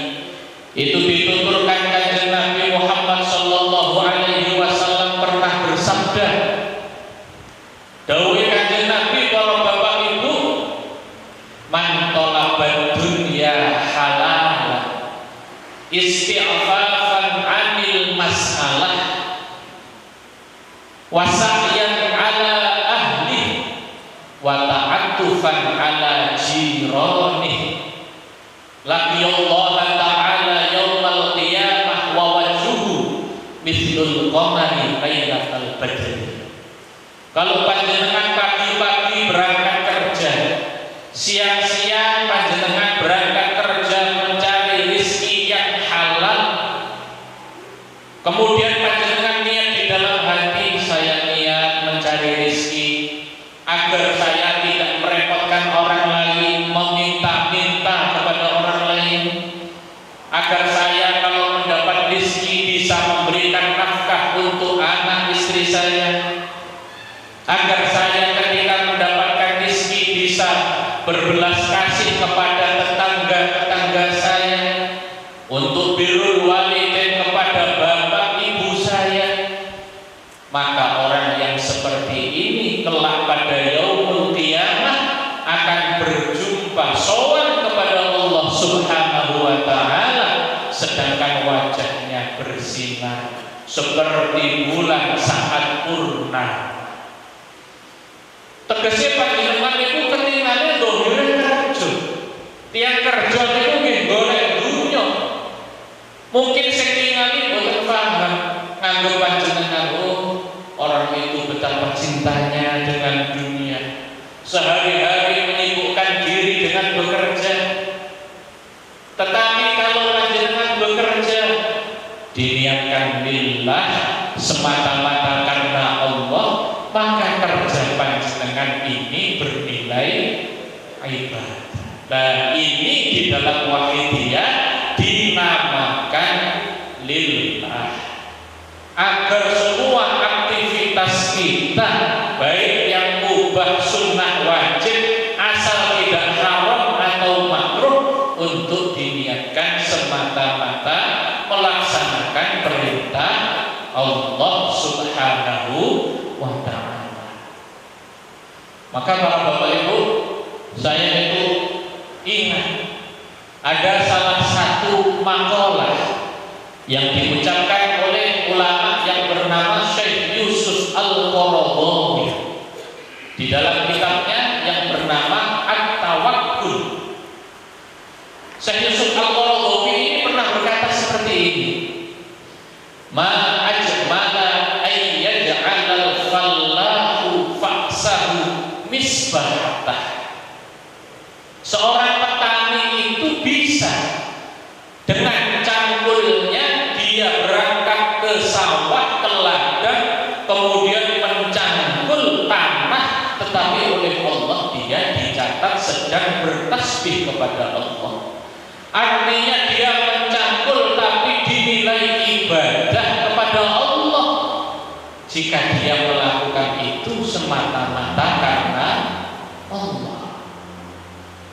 itu dituturkan kanjeng Nabi Muhammad sallallahu alaihi wasallam pernah bersabda, dawuh kanjeng Nabi, para bapak ibu, man talabad dunya halal isti'fafan 'anil masalah wa sa'yan 'ala ahli wa ta'attufan 'ala jirani laqiyallaha ta'ala yaumal qiyamah wa wajhuhu mithlul qamari lailatal badri. Kalau panjenengan pagi siang-siang panjenengan berangkat kerja mencari rezeki yang halal, kemudian panjenengan niat di dalam hati, saya niat mencari rezeki agar saya tidak merepotkan orang lain, meminta-minta kepada orang lain, agar saya kalau mendapat rezeki bisa memberikan nafkah untuk anak istri saya, agar saya ketika mendapatkan rezeki bisa berbelas kasih kepada tetangga-tetangga saya, untuk birrul walidain kepada bapak ibu saya. Maka orang yang seperti ini kelak pada yaumul qiyamah akan berjumpa sowan kepada Allah Subhanahu wa taala, sedangkan wajahnya bersinar seperti bulan saat purna. Tegese panjenengan niku ketinggalan dohire kerja. Tiang kerja niku nggih golek dunya. Mungkin sing ningali boten paham nganggo panjenengan, orang itu betapa cintanya dengan dunia, sehari-hari menyibukkan diri dengan bekerja. Tetapi kalau panjenengan bekerja diniatkan lillah, semata-mata karena Allah, maka kerja panjenengan ini bernilai ibadah. Nah, ini di dalam wahidiyah dinamakan lillah, agar semua aktivitas kita, baik yang mubah, sunnah, wajib, asal tidak haram atau makruh, untuk diniatkan semata-mata melaksanakan perintah Allah Subhanahu wa ta'ala. Maka para bapak ibu, saya itu ingat ada salah satu makalah yang diucapkan oleh ulama yang bernama Syekh Yusuf Al-Qaradawi di dalam kitabnya yang bernama At-Tawakkul. Syekh Yusuf Al-Qaradawi ini pernah berkata seperti ini, ma ajmala ayyaj'alal fallahu fa'sahu misbahatah. Seorang petani itu bisa dengan cangkulnya dia berangkat ke sawah, ke ladang, kemudian mencangkul tanah, tetapi oleh Allah dia dicatat sedang bertasbih kepada Allah. Artinya dia mencangkul tapi dinilai ibadah kepada Allah jika dia melakukan itu semata-mata karena Allah.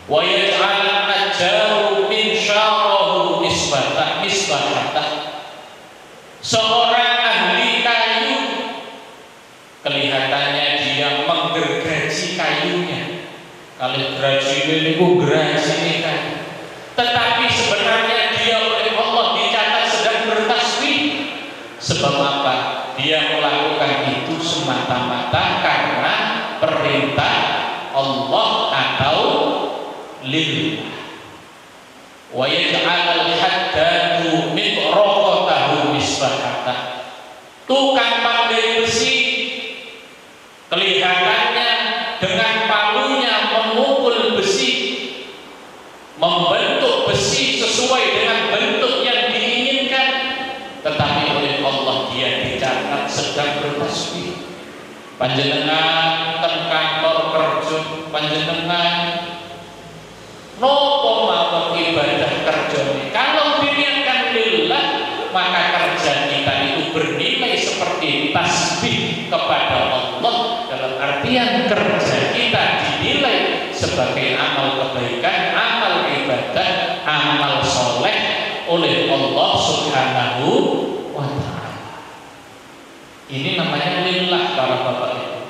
Wa yaj'al najjaru min syarahu misbatah. Seorang ahli kayu kelihatannya dia menggergaji kayunya. Kalau gergaji niku gergaji kayu, tetapi sebenarnya dia oleh Allah dicatat sedang bertasbih. Sebab apa? Dia melakukan itu semata-mata karena perintah Allah atau lillah. Wa yaj'alal haddadu miqraqatahu misbahatah. Tukang pandai besi kelihatannya dengan palunya memukul besi, membentuk besi sesuai dengan bentuk yang diinginkan, tetapi oleh Allah dia dicatat sedang bertasbih. Panjenengan ten kantor kerja, panjenengan nopo mawon ibadah kerjane, kalau diniatkan lillah, maka kerja kita itu bernilai seperti tasbih kepada Allah. Dalam artian kerja kita dinilai sebagai amal kebaikan, amal ibadah, amal soleh oleh Allah Subhanahu wa ta'ala. Ini namanya lillah para bapak ibu.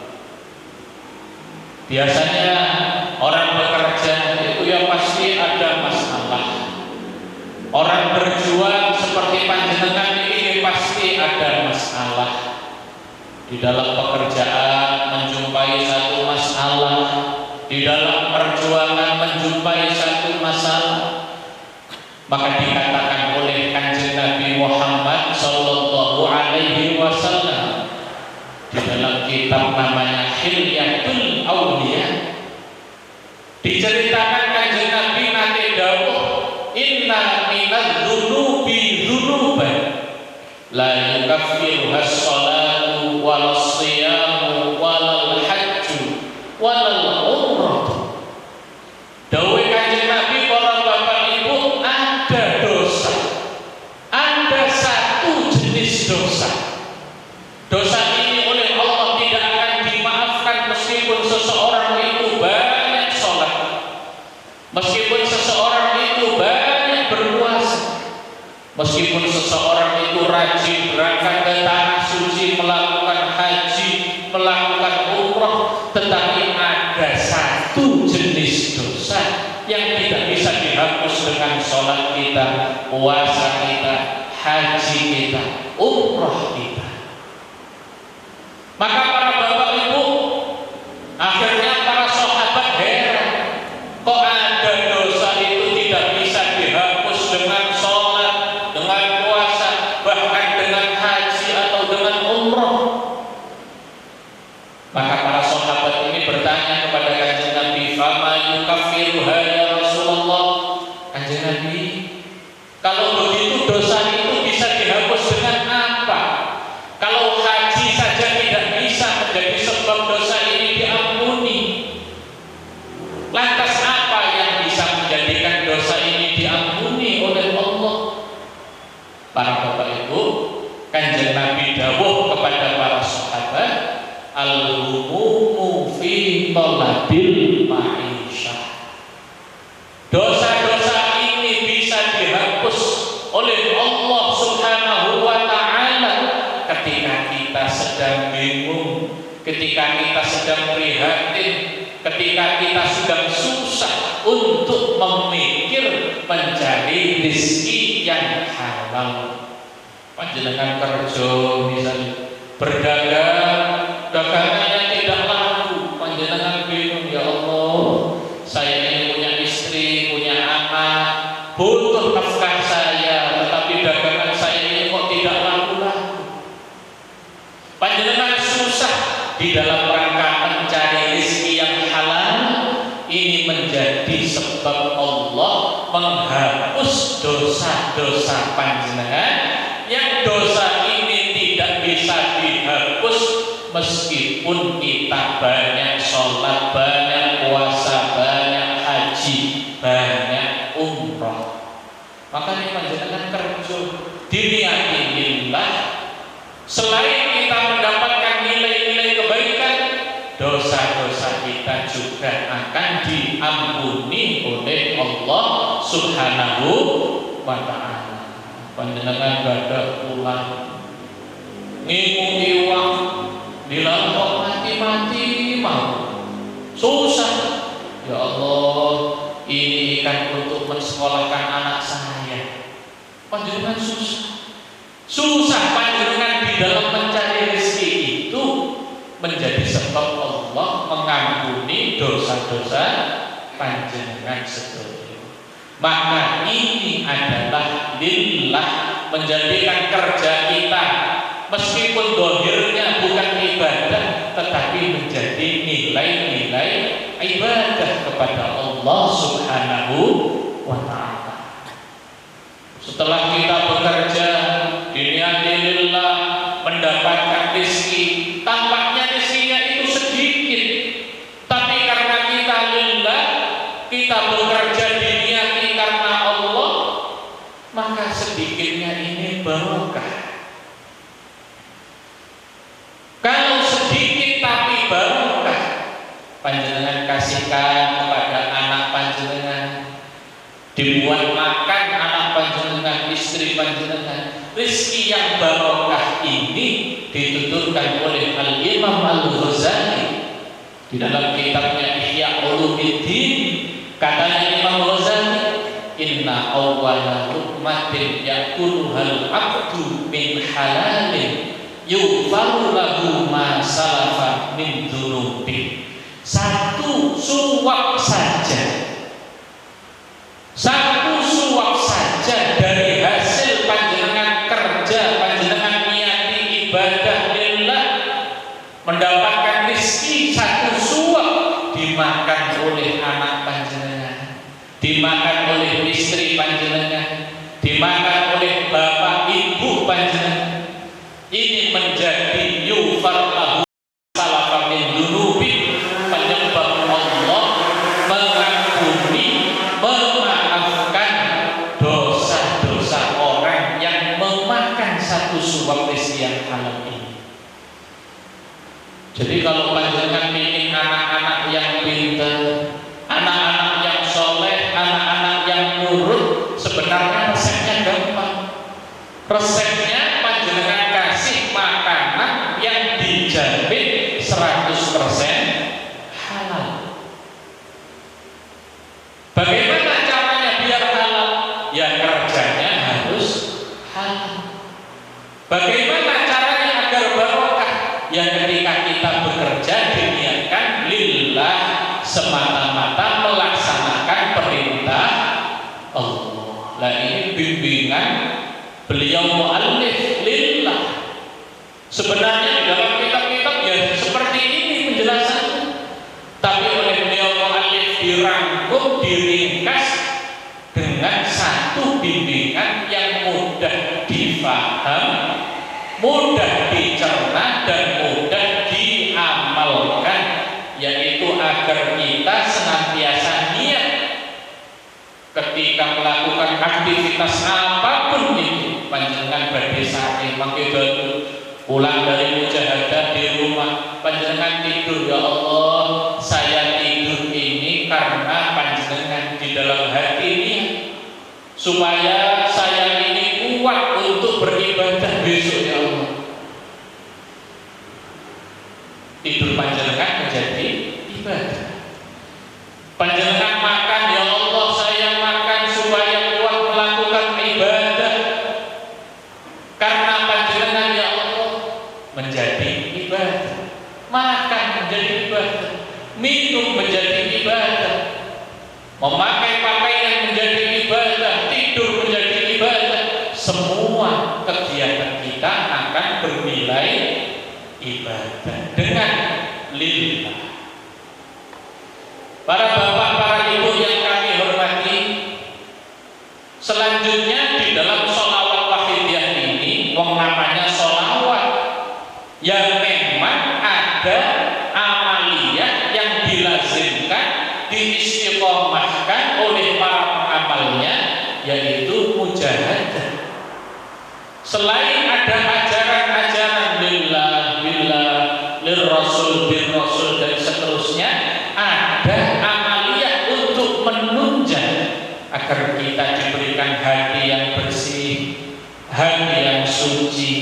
Biasanya orang bekerja itu ya pasti ada masalah. Orang berjuang seperti panjenengan ini pasti ada masalah. Di dalam pekerjaan menjumpai satu masalah, di dalam perjuangan menjumpai satu masalah. Maka dikatakan oleh Kanjeng Nabi Muhammad sallallahu alaihi wasallam di dalam kitab namanya Hilyatul Auliya, diceritakan inna minadz-dzunubi dzunuban la yukaffiruha as-salatu walas siyamu walal hajju walal umrah. Dawuh Kanjeng Nabi, para bapak ibu, ada dosa, ada satu jenis dosa. Dosa ini oleh Allah tidak akan dimaafkan meskipun seseorang itu banyak sholat, meskipun seseorang itu banyak berpuasa, meskipun seseorang itu rajin berangkat ke tanah suci, melakukan haji, melakukan umrah, tetapi ada satu jenis dosa yang tidak bisa dihapus dengan sholat kita, puasa kita, haji kita, umrah kita. Maka para bapak ibu, akhirnya para sahabat heran, kok ada dosa itu tidak bisa dihapus dengan sholat, dengan puasa, bahkan dengan haji atau dengan umrah. Maka para sahabat ini bertanya kepada Kanjeng Nabi, fama yukaffiruha ya Rasulullah. Kanjeng Nabi, kalau begitu dosa itu bisa dihapus dengan apa? Kalau haji saja tidak bisa menjadi sebab dosa ini diampuni, lantas apa yang bisa menjadikan dosa ini diampuni oleh Allah? Para bapak ibu, Kanjeng Nabi dawuh kepada para sahabat, al-humumu fi talabil ma'isyah. Dosa-dosa ini bisa dihapus oleh Allah Subhanahu wa ta'ala ketika kita sedang bingung, ketika kita sedang prihatin, ketika kita sedang susah untuk memikir mencari rezeki yang halal. Panjenengan kerja misalnya, berdagang, dagangannya tidak laku, panjenengan bingung, ya Allah, saya ini punya istri, punya anak, butuh nafkah saya, tetapi dagangan saya ini kok tidak laku-laku. Panjenengan susah di dalam rangka mencari rezeki yang halal. Ini menjadi sebab Allah menghapus dosa-dosa panjenengan, yang dosa ini tidak bisa dihapus meskipun kita banyak sholat, banyak puasa, banyak haji, banyak umrah. Makanya panjenengan kerja diniati lillah. Selain kita mendapatkan nilai-nilai kebaikan, dosa-dosa kita juga akan diampuni oleh Allah Subhanahu wa ta'ala. Panjenengan gadah pulang ngimungi uang, bilang kok mati-mati mau, susah. Ya Allah, ini kan untuk mensekolahkan anak saya. Panjenengan susah panjenengan di dalam mencari rezeki itu menjadi sebab Allah mengampuni dosa-dosa panjenengan sedaya. Maka ini adalah lillah, menjadikan kerja kita meskipun dohirnya bukan ibadah, tetapi menjadi nilai-nilai ibadah kepada Allah Subhanahu wa ta'ala. Setelah kita bekerja diniati lillah, mendapatkan rezeki, tampaknya rezekinya itu sedikit, tapi karena kita lillah, kita bekerja diniati karena Allah, maka sedikitnya ini barokah. Kalau sedikit tapi barokah, panjenengan kasihkan kepada anak panjenengan, dibuat makan anak panjenengan, istri panjenengan. Rezeki yang barokah ini dituturkan oleh Al-Imam Al-Ghazali di dalam kitabnya Ihya Ulumuddin. Katanya Imam Ghazali, inna awwala luqmatin yakuluhal abdu min halalin yughfaru lahu ma salafa min dzunubi. Satu suap saja, satu suap saja dari hasil panjenengan kerja, panjenengan niati ibadah lillah, mendapatkan rezeki, satu suap dimakan oleh anak panjenengan, dimakan oleh istri panjenengan, dimakan oleh bapak ibu panjenengan. Ini menjadi yufar lahu salafa min dunubi, penyebab Allah mengampuni, memaafkan dosa-dosa orang yang memakan satu suap yang halal ini. Jadi kalau panjenengan ingin anak-anak yang pintar, anak-anak yang soleh, anak-anak yang nurut, sebenarnya resepnya gampang. Resepnya panjenengan kasih makanan yang dijamin 100% halal. Bagaimana caranya biar halal? Ya kerjanya harus halal. Bagaimana caranya agar barokah? Ya ketika kita bekerja diniatkan lillah, semata-mata melaksanakan perintah Allah. Nah ini bimbingan beliau mu'allif lillah. Sebenarnya di dalam kitab-kitab ya seperti ini penjelasannya, tapi oleh beliau mu'allif dirangkum, diringkas dengan satu bimbingan yang mudah difaham, mudah dicerna, dan mudah diamalkan, yaitu agar kita senantiasa niat ketika melakukan aktivitas apapun itu. Panjenengan badhe saking mangke pulang dari mujahadah di rumah, panjenengan tidur, ya Allah saya tidur ini karena panjenengan di dalam hati ini supaya saya ini kuat untuk beribadah besok, ya Allah. Tidur panjenengan menjadi ibadah. Panjenengan makan, ya Allah saya makan supaya kuat melakukan ibadah karena panjenengan, ya Allah, menjadi ibadah. Makan menjadi ibadah, minum menjadi ibadah, memakai pakaian menjadi ibadah, tidur menjadi ibadah. Semua kegiatan kita akan bernilai ibadah dengan lillah. Para bapak, para ibu yang kami hormati, selanjutnya di dalam sholawat wahidiyah ini, wong namanya sholawat yang memang ada amaliyah yang dilazimkan, diistiqomahkan oleh para pengamalnya, yaitu mujahadah. Selain ada ajaran-ajaran billah, lirrasul, birrasul, dan seterusnya, ada amaliyah untuk menunjang agar kita diberikan hati yang bersih, hati yang suci,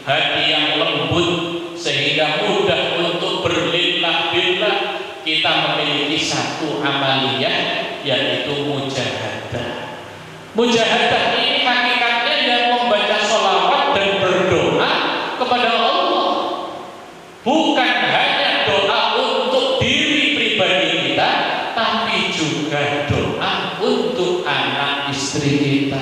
hati yang lembut, sehingga mudah untuk berlillah billah. Kita memiliki satu amaliyah, yaitu mujahadah. Mujahadah ini hakikatnya yang membaca sholawat dan berdoa kepada Allah, bukan hanya doa untuk diri pribadi kita, tapi juga doa untuk anak istri kita,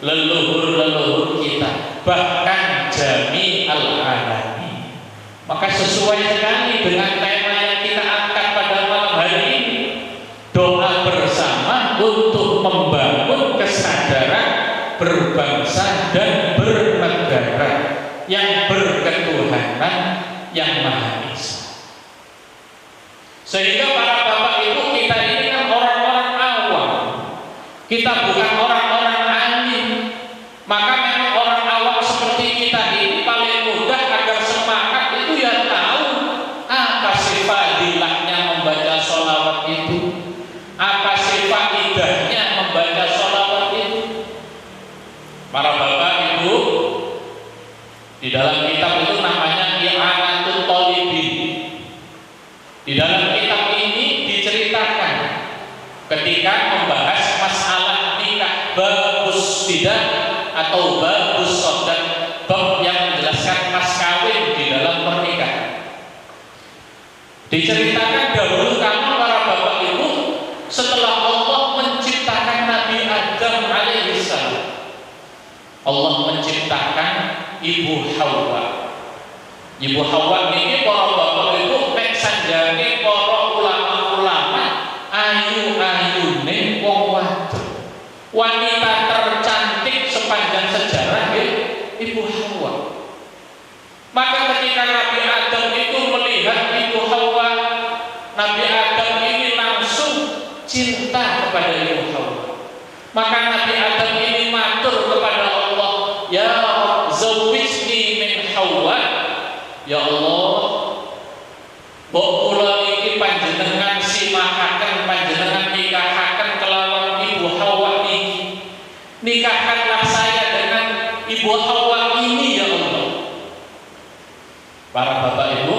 leluhur-leluhur kita, bahkan jami'al alamin. Maka sesuai sekali dengan tema yang kita angkat pada malam hari ini, doa bersama untuk membangun kesadaran berbangsa dan bernegara yang berketuhanan yang Maha Esa. Sehingga para bapak ibu kita ini kan orang-orang awam, kita bukan orang-orang alim. Maka memang orang awam seperti kita ini paling mudah agar semangat itu ya tahu apa sih fadilahnya membaca sholawat itu, apa sih faidahnya membaca sholawat itu. Para bapak ibu, di dalam kitab itu namanya I'anatul Talibin. Di dalam kitab ini diceritakan ketika membahas masalah nikah, babus tidak atau babus sodat, bab yang menjelaskan mas kawin di dalam pernikahan. Diceritakan dahulu kala para bapak ibu, setelah Allah menciptakan Nabi Adam alaihissalam, Allah menciptakan Ibu Hawa. Ibu Hawa ini para bapak ibu mek sanjane para ulama-ulama ayu-ayune wong wadon. wanita tercantik sepanjang sejarah ya, Ibu Hawa. Maka ketika Nabi Adam itu melihat Ibu Hawa, Nabi Adam ini langsung cinta kepada Ibu Hawa. Maka Nabi Adam ini matur kepada Allah, ya zawwijni min Hawa, ya Allah, mbok kula iki panjenengan simahaken, panjenengan nikahaken kelawan Ibu Hawa niki. Nikahkanlah saya dengan Ibu Hawa ini ya Allah. Para bapak ibu,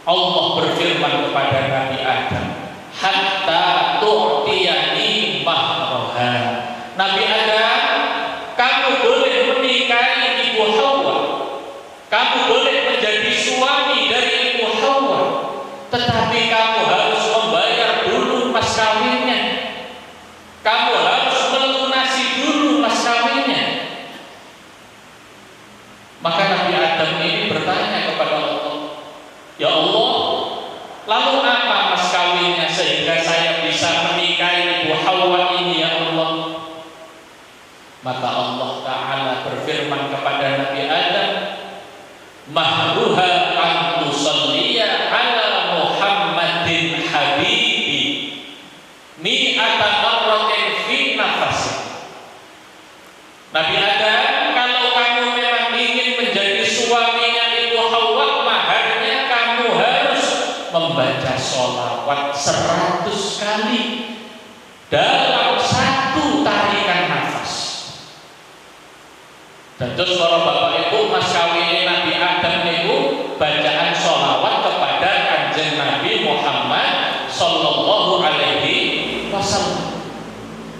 Allah berfirman kepada Nabi Adam, hatta tu'tiyani mahraha. Nabi Adam, kamu boleh menikahi Ibu Hawa, kamu boleh menjadi suami dari Ibu Hawa, tetapi kamu harus membayar dulu mas kawinnya, kamu harus melunasi dulu mas kawinnya. Maka Nabi Adam ini bertanya kepada Allah, ya Allah, lalu apa mas kawinnya sehingga saya bisa menikahi Ibu Hawa ini ya Allah? Maka Allah Ta'ala berfirman kepada Nabi Adam, mahruha an tusalliya ala Muhammadin habibi mi'ata marratin fi nafasi. Nabi Adam, kalau kamu memang ingin menjadi suaminya Ibu Hawa, maharnya kamu harus membaca sholawat 100 kali dalam satu tarikan nafas. Dan terus para bapak ibu, mas kawin Nabi Adam itu bacaan sholawat kepada kanjeng Nabi Muhammad Sallallahu Alaihi Wasallam.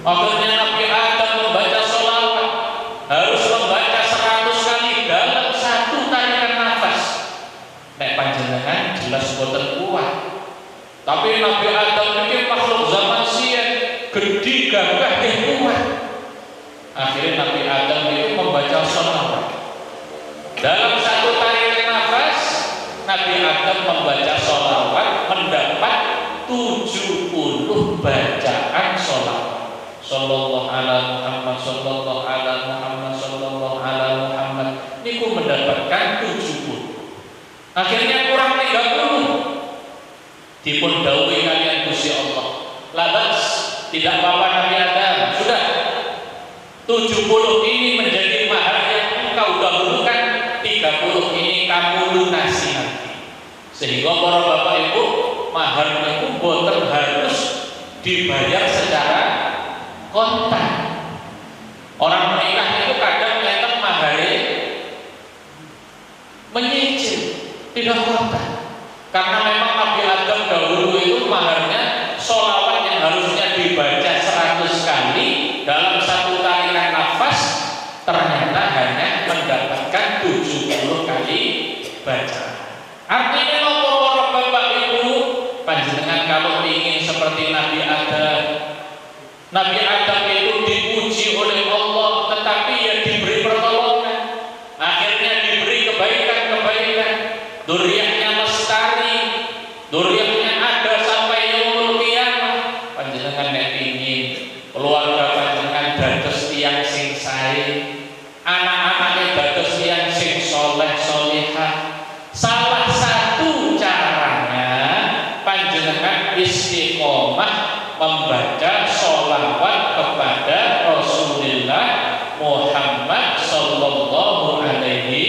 Akhirnya Nabi Adam membaca sholawat harus membaca 100 kali dalam satu tarikan nafas. Nek panjenengan jelas boten kuat. Tapi Nabi Adam ini makhluk zaman siang, gede gagah kuat. Akhirnya Nabi Adam itu membaca sholawat dalam satu tarikan nafas. Nabi Adam membaca sholawat mendapat 70 bacaan sholawat. Sallallahu ala Muhammad, sallallahu ala Muhammad, sallallahu ala Muhammad. Niku mendapatkan 70. Akhirnya kurang 30. Dipun dawuhi kalian Gusti Allah, labas, tidak apa-apa Nabi Adam, sudah 70 ini menjadi mahar yang engkau dahulukan, 30 ini kamu lunasi nanti. Sehingga para bapak ibu, mahar itu boten harus dibayar secara kontan. Orang menikah itu kadang ngeten mahare menyicil, tidak kontan. Karena memang Nabi Adam dahulu itu maharnya sholawat yang harusnya dibaca 100 kali dalam satu tarikan nafas, ternyata hanya mendapatkan 70 kali baca. Artinya para bapak ibu, panjenengan kalau ingin seperti Nabi Adam, Nabi Adam itu dipuji oleh Allah, tetapi ya diberi pertolongan, akhirnya diberi kebaikan-kebaikan, dzurriyyahnya lestari, dzurriyyahnya ada sampai yaumul qiyamah. Panjenengan nek ingin keluarga panjenengan dados tiyang sing sae, anak-anake dados tiyang sing saleh salihah, salah satu caranya panjenengan istiqomah membaca sholawat kepada Rasulullah Muhammad Sallallahu Alaihi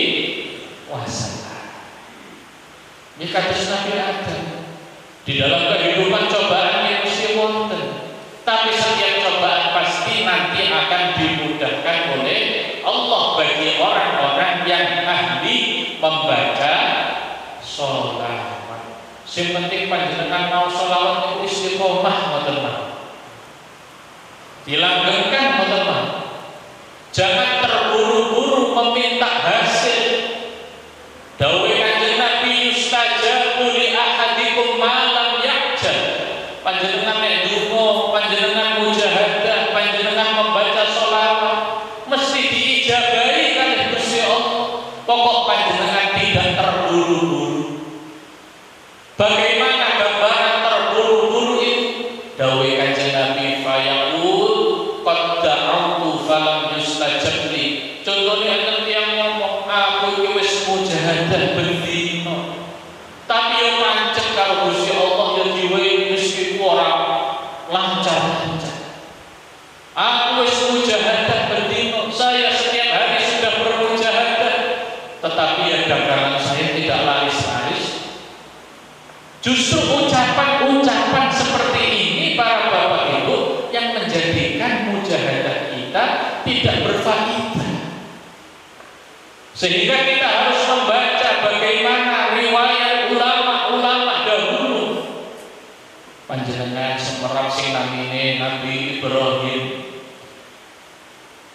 Wasallam. Ini kados Nabi Adam. Di dalam kehidupan cobaan yang mesti wonten, tapi setiap cobaan pasti nanti akan dimudahkan oleh Allah bagi orang-orang yang ahli membaca sholawat. Yang penting panjenengan mau sholawat itu istiqomah ngoten mawon. Dilanggengkan ngoten mawon. Jangan terburu-buru meminta hasil. Dawuh Kanjeng Nabi, yustajabu li ahadikum ma lam ya'jal. Panjenengan nek donga, panjenengan mujahadah, panjenengan membaca sholawat mesti diijabahi kalih Gusti Allah. Pokok panjenengan tidak terburu-buru. Bagaimana gambaran terburu-buru itu? Dawuh Kanjeng Nabi, fayaqul qad lancar-lancar. Aku wis mujahadah bendino, saya setiap hari sudah bermujahadah, tetapi ya dagangan saya tidak laris-laris. Justru ucapan-ucapan seperti ini para bapak ibu yang menjadikan mujahadah kita tidak berfaedah. Sehingga kita harus membaca bagaimana riwayat ulama-ulama dahulu. Panjenengan semerap sing namine Nabi Ibrahim.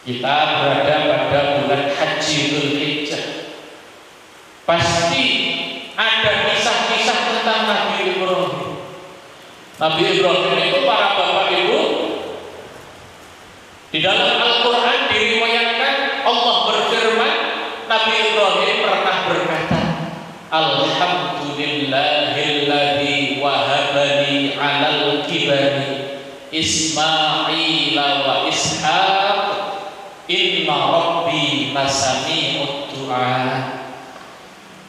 Kita berada pada bulan Haji Dzulhijjah. Pasti ada kisah-kisah tentang Nabi Ibrahim. Nabi Ibrahim itu para bapak ibu, di dalam Al-Quran diriwayatkan Allah berfirman, Nabi Ibrahim pernah berkata, Alhamdulillahilladzi wahabani 'alal kibari Ismail wa Ishaq inna rabbi lasami'ud du'a.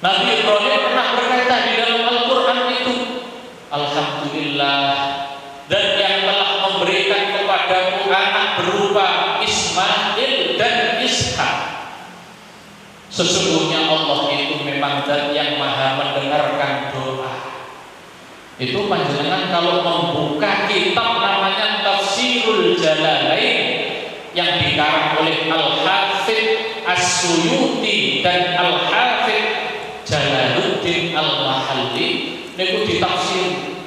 Nabi Ibrahim pernah berkata di dalam Al-Quran itu, Alhamdulillah, dan yang telah memberikan kepadamu anak berupa Ismail dan Ishak. Sesungguhnya Allah itu memang zat yang maha mendengarkan doa. Itu panjenengan kalau membuka kitab namanya Tafsirul Jalalain yang dikarang oleh Al-Hafidh As-Suyuti dan Al-Hafidh Jalaluddin Al-Mahalli niku ditafsir.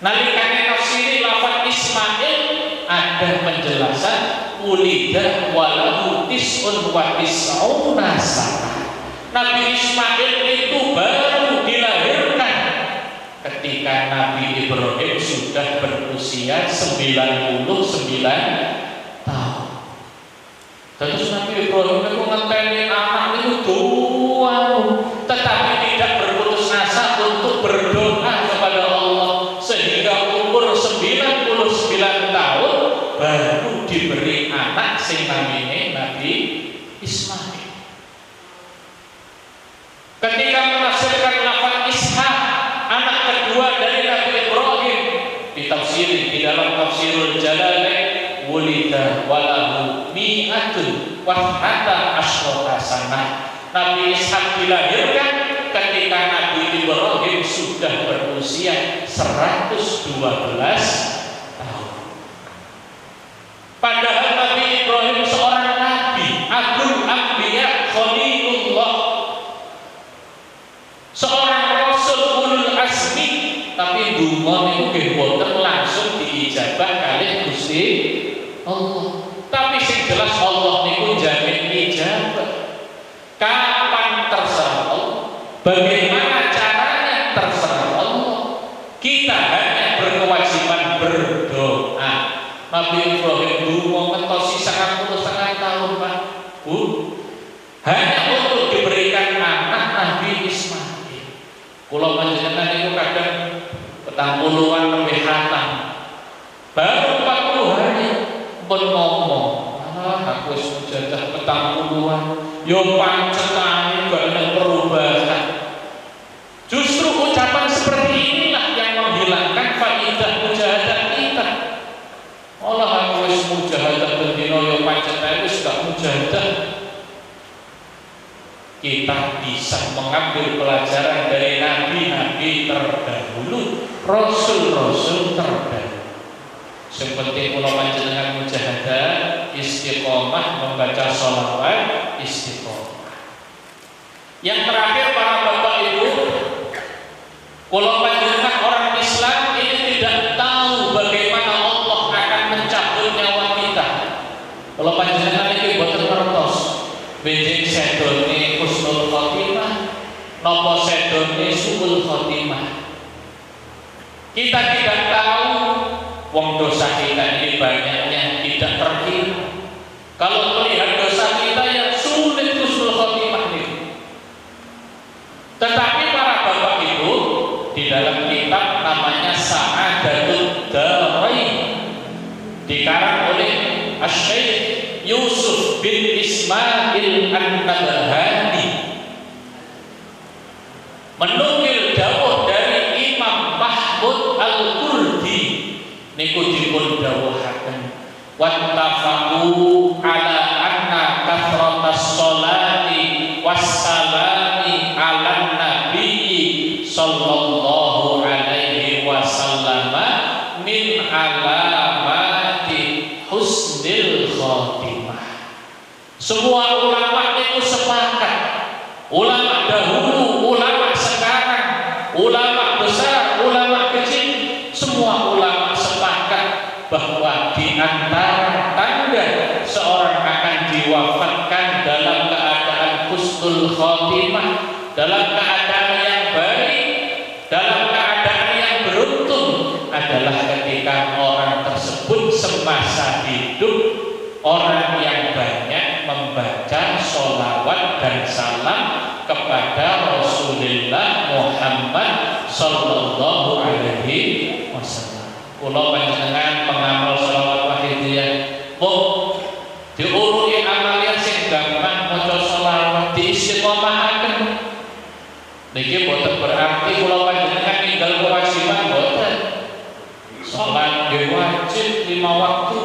Nalikane tafsir lafaz Ismail ada penjelasan ulida walahu tis'un wa tis'una sana. Nabi Ismail itu baru dilahirkan ketika Nabi Ibrahim sudah berusia 99 tahun. Terus Nabi Ibrahim itu ngenteni anak itu tua, tetapi tidak berputus asa untuk berdoa kepada Allah sehingga umur 99 tahun baru diberi anak sing namine Nabi Ismail. Ketika menafsirkan lafaz Ishak, anak kedua dari Nabi Ibrahim, ditafsiri di dalam Tafsirul Jalalain, wulida walahu mi'atun wa hatta asyrata sanah. Nabi Ishak dilahirkan ketika Nabi Ibrahim sudah berusia 112 tahun. Padahal Nabi Ibrahim seorang nabi, Abul Anbiya Khalilullah, seorang Rasul ulul azmi, tapi dunga niku nggih boten langsung diijabah kalih Gusti Allah. Tapi sing jelas Allah niku jamin ijabah. Kapan terserah Allah, bagaimana caranya terserah Allah. Kita hanya berkewajiban berdoa. Nabi Ibrahim dulu ngentosi 100 tahun Pak Bu, hanya untuk diberikan anak Nabi Ismail. Kula panjenengan itu kadang 40-an lebih hatam, baru 40 hari pun ngomong, aku wis mujahadah 40-an, yo pancet ae gak ada perubahan. Justru ucapan seperti inilah yang menghilangkan faidah mujahadah kita. Allah aku wis mujahadah bendino yo pancet ae wis gak mujahadah. Kita bisa mengambil pelajaran dari nabi-nabi terdahulu, rasul-rasul terdahulu. Yang penting kalau panjenengan mujahadah, istiqomah membaca sholawat, istiqomah. Yang terakhir para bapak ibu, kalau panjenengan orang Islam ini tidak tahu bagaimana Allah akan mencabut nyawa kita. Kalau panjenengan ini boten ngertos, benjing sedone husnul khotimah, nopo sedone suul khotimah. Kita tidak tahu. Wong dosa kita ini banyaknya tidak terkira. Kalau melihat dosa kita yang sulit husnul khotimah ini. Tetapi para bapak ibu, di dalam kitab namanya Sa'adatul Darain, dikarang oleh Asy-Syaikh Yusuf bin Ismail An-Nabhani, menukil dawuh dari Imam Mahmud Al-Qurtubi niku dipun dawuhaken wattafaqu ala anna kathratas sholati wassalami ala nabiyyi sallallahu alaihi wasallam min alamati husnil khotimah. Semua ulama itu sepakat, ulama dahulu, ulama sekarang, ulama besar, ulama kecil, semua ulama sepakat bahwa di antara tanda seorang akan diwafatkan dalam keadaan husnul khotimah, dalam keadaan yang baik, dalam keadaan yang beruntung adalah ketika orang tersebut semasa hidup orang yang banyak membaca sholawat dan salam kepada Rasulullah Muhammad sallallahu alaihi wasallam. Kula panjenengan pengamal sholawat wahidiyah, diuruti amalia sing gampang maca sholawat diistiqomahaken. Niki boten berarti kula panjenengan ninggal kewajiban boten. Salat wajib 5 waktu,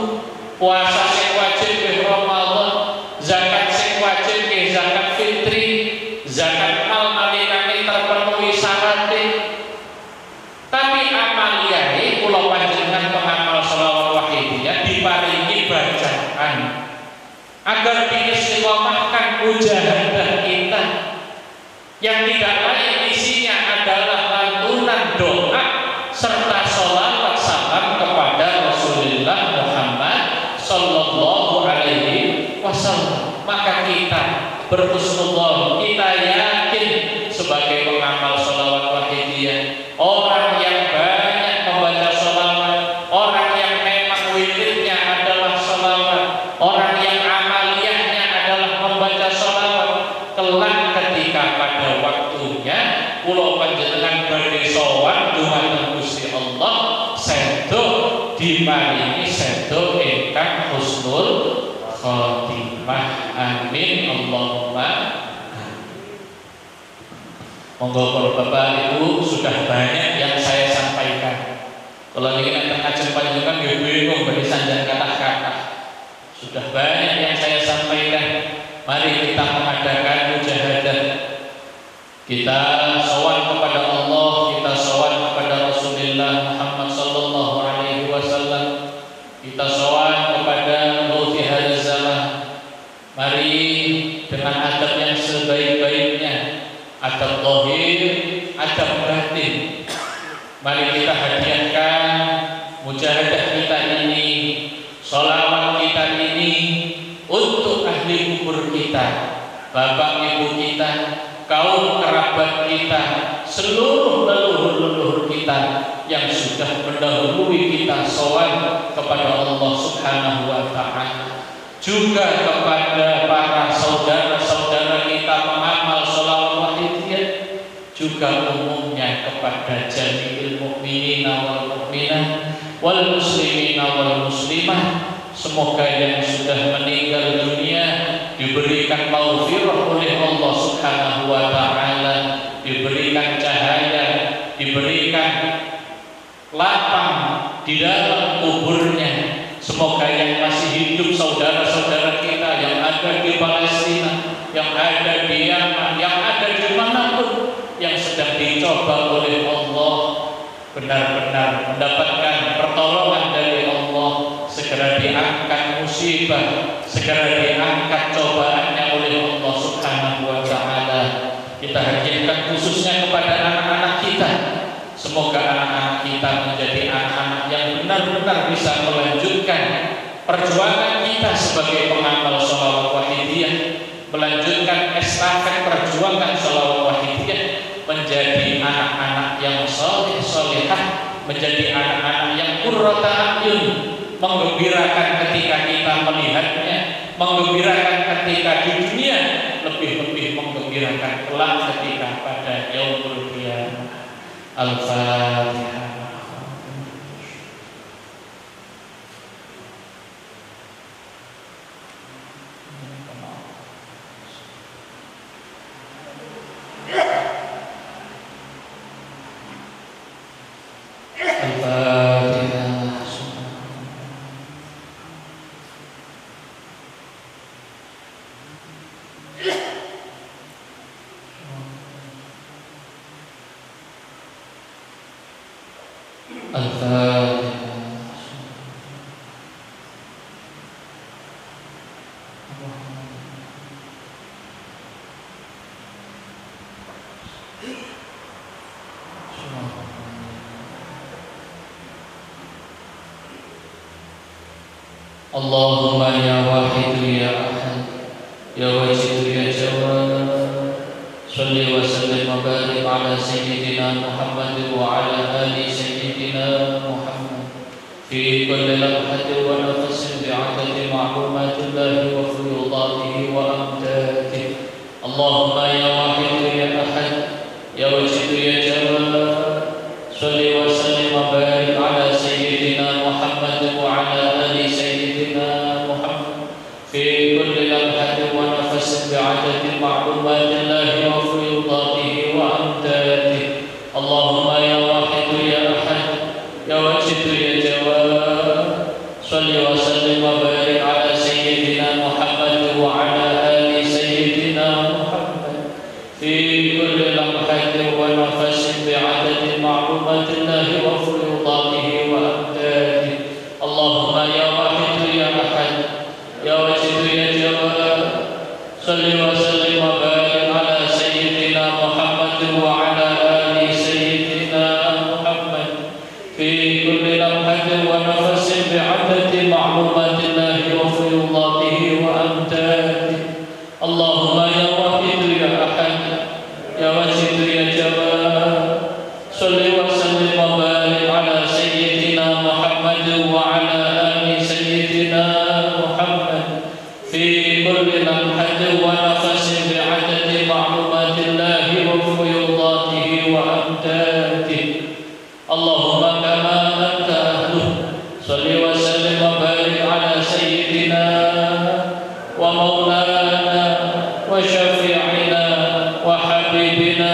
puasa sing wajib ke Ramadan, zakat sing wajib ke zakat fitri, zakat mal nalikane terpenuhi syaratnya. Tapi amaliyae kula panjenengan pengamal sholawat wahidiyah diparingi bacaan agar diistiqomahkan mujahadah kita yang tidak lain isinya adalah lantunan doa serta sholawat salam kepada Rasulullah Muhammad sallallahu alaihi wasallam. Maka kita berhusnudzon, kita yakin sebagai pengamal sholawat wahidiyah, orang yang banyak membaca sholawat, orang yang memang wiridnya adalah sholawat, orang yang amaliyahnya adalah membaca sholawat, kelak ketika pada waktunya kula panjenengan badhe sowan dumateng Gusti Allah, sedo diparingi sedo ingkang husnul khotimah. Amin Allahumma. Monggo para Bapak Ibu, sudah banyak yang saya sampaikan. Kalau ini nanti ajeng panjenengan nggih bingung bagi sanjang kata-kata. Sudah banyak yang saya sampaikan. Mari kita mengadakan mujahadah. Kita sowan kepada Allah, kita sowan kepada Rasulullah Muhammad sallallahu alaihi wasallam. Kita sowan kepada Ghuthi hadzal zaman. Mari dengan adab yang sebaik-baiknya, adab zahir, adab batin. Mari kita hadiahkan mujahadah kita ini, sholawat kita ini untuk ahli kubur kita, bapak ibu kita, kaum kerabat kita, seluruh leluhur-leluhur kita yang sudah mendahului kita sowan kepada Allah Subhanahu wa taala, juga kepada para saudara-saudara kita pengamal sholawat wahidiyah, juga umumnya kepada jami'il mukminina wal mukminat wal muslimina wal muslimah. Semoga yang sudah meninggal dunia diberikan maghfirah oleh Allah Subhanahu wa taala, diberikan cahaya, diberikan lapang di dalam kuburnya. Semoga yang masih hidup saudara-saudara kita yang ada di Palestina, yang ada di Yaman, yang ada di manapun yang sedang dicoba oleh Allah, benar-benar mendapatkan pertolongan dari Allah, segera diangkat musibah, segera diangkat cobaannya oleh Allah Subhanahu wa taala. Kita hadiahkan khususnya kepada anak-anak kita. Semoga anak-anak kita menjadi anak-anak yang benar-benar bisa melanjutkan perjuangan kita sebagai pengamal sholawat wahidiyah, melanjutkan estafet perjuangan sholawat wahidiyah menjadi anak-anak yang soleh-solehah, menjadi anak-anak yang qurrata a'yun, menggembirakan ketika kita melihatnya, menggembirakan ketika di dunia, lebih-lebih menggembirakan kelak ketika pada yaumul qiyamah. Al-Fatihah. Al-Fatihah. Al-Fatihah. Allahumma ya wahidu ya ahad ya wajidu ya jawad salli wa sallim wa barik ala sayyidina Muhammad wa ala ali sayyidina Muhammad fi kulli lamhatin wa nafasin bi'adadi ma'lumatillahi wa fuyudatihi wa amdadihi. Allahumma ya wahidu ya ahad ya wajidu ya jawad salli wa sallim wa barik ala sayyidina Muhammad wa ala ali sayyidina Muhammad fi kulli lamhatin wa nafasin bi'adadi ma'lumatillahi wa fuyudatihi wa amdadihi. Allahumma ya wahidu ya ahad ya wajidu ya jawad salli wa sallim wa barik ala sayyidina Muhammad wa ala ali sayyidina Muhammad fi kulli lamhatin wa nafasin bi'adadi ma'lumatillahi wa fuyudatihi wa amdadihi. Allahumma ya wahidu ya ahad ya wajidu ya jawad salli wa sallim wa barik ala sayyidina Muhammad wa ala ali sayyidina Muhammad fi kulli lamhatin wa nafasin bi'adadi ma'lumatillahi wa fuyudatihi wa amdadihi. Allahumma ya wahidu ya ahad ya wajidu ya jawad salli wa sallim wa barik ala sayyidina Muhammad wa ala ali sayyidina Muhammad fi kulli lamhatin wa nafasin bi'adadi ma'lumatillahi wa fuyudatihi wa amdadihi. Allahumma kama anta ahluh salli wa sallim wa barik ala sayyidina wa maulana wa syafi'ina wa habibina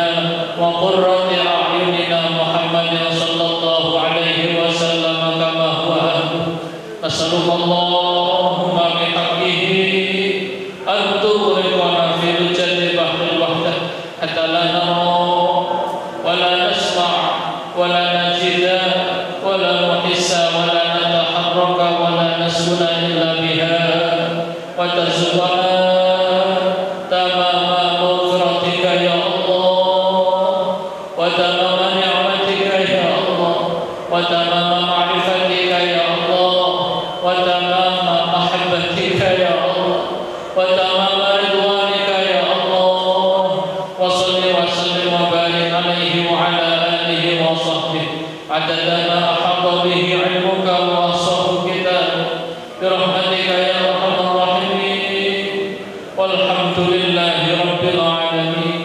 wa qurrati a'yunina Muhammadin sallallahu alaihi wasallam kama huwa ahluh. Nasallallahu bihaqqihi an tughriqana fi lujjati bahril wahdah hatta la nara wa la nasma' wa la najida wa la nuhissa wa la nataharraka wa la nasuna illa biha wa tarzuqana tamama maghfiratika ya Allah wa tamama ni'matika ya Allah wa tamama ma'rifatika ya Allah wa tamama mahabbatika ya Allah wa tamama ridwanika ya Allah wa salli wa sallim wa barik alaihi wa ala alihi wa sahbihi adada ma ahata bihi ilmuka wa ahsahu kitabuk birahmatika ya arhamar rahimin walhamdulillahi rabbil alamin.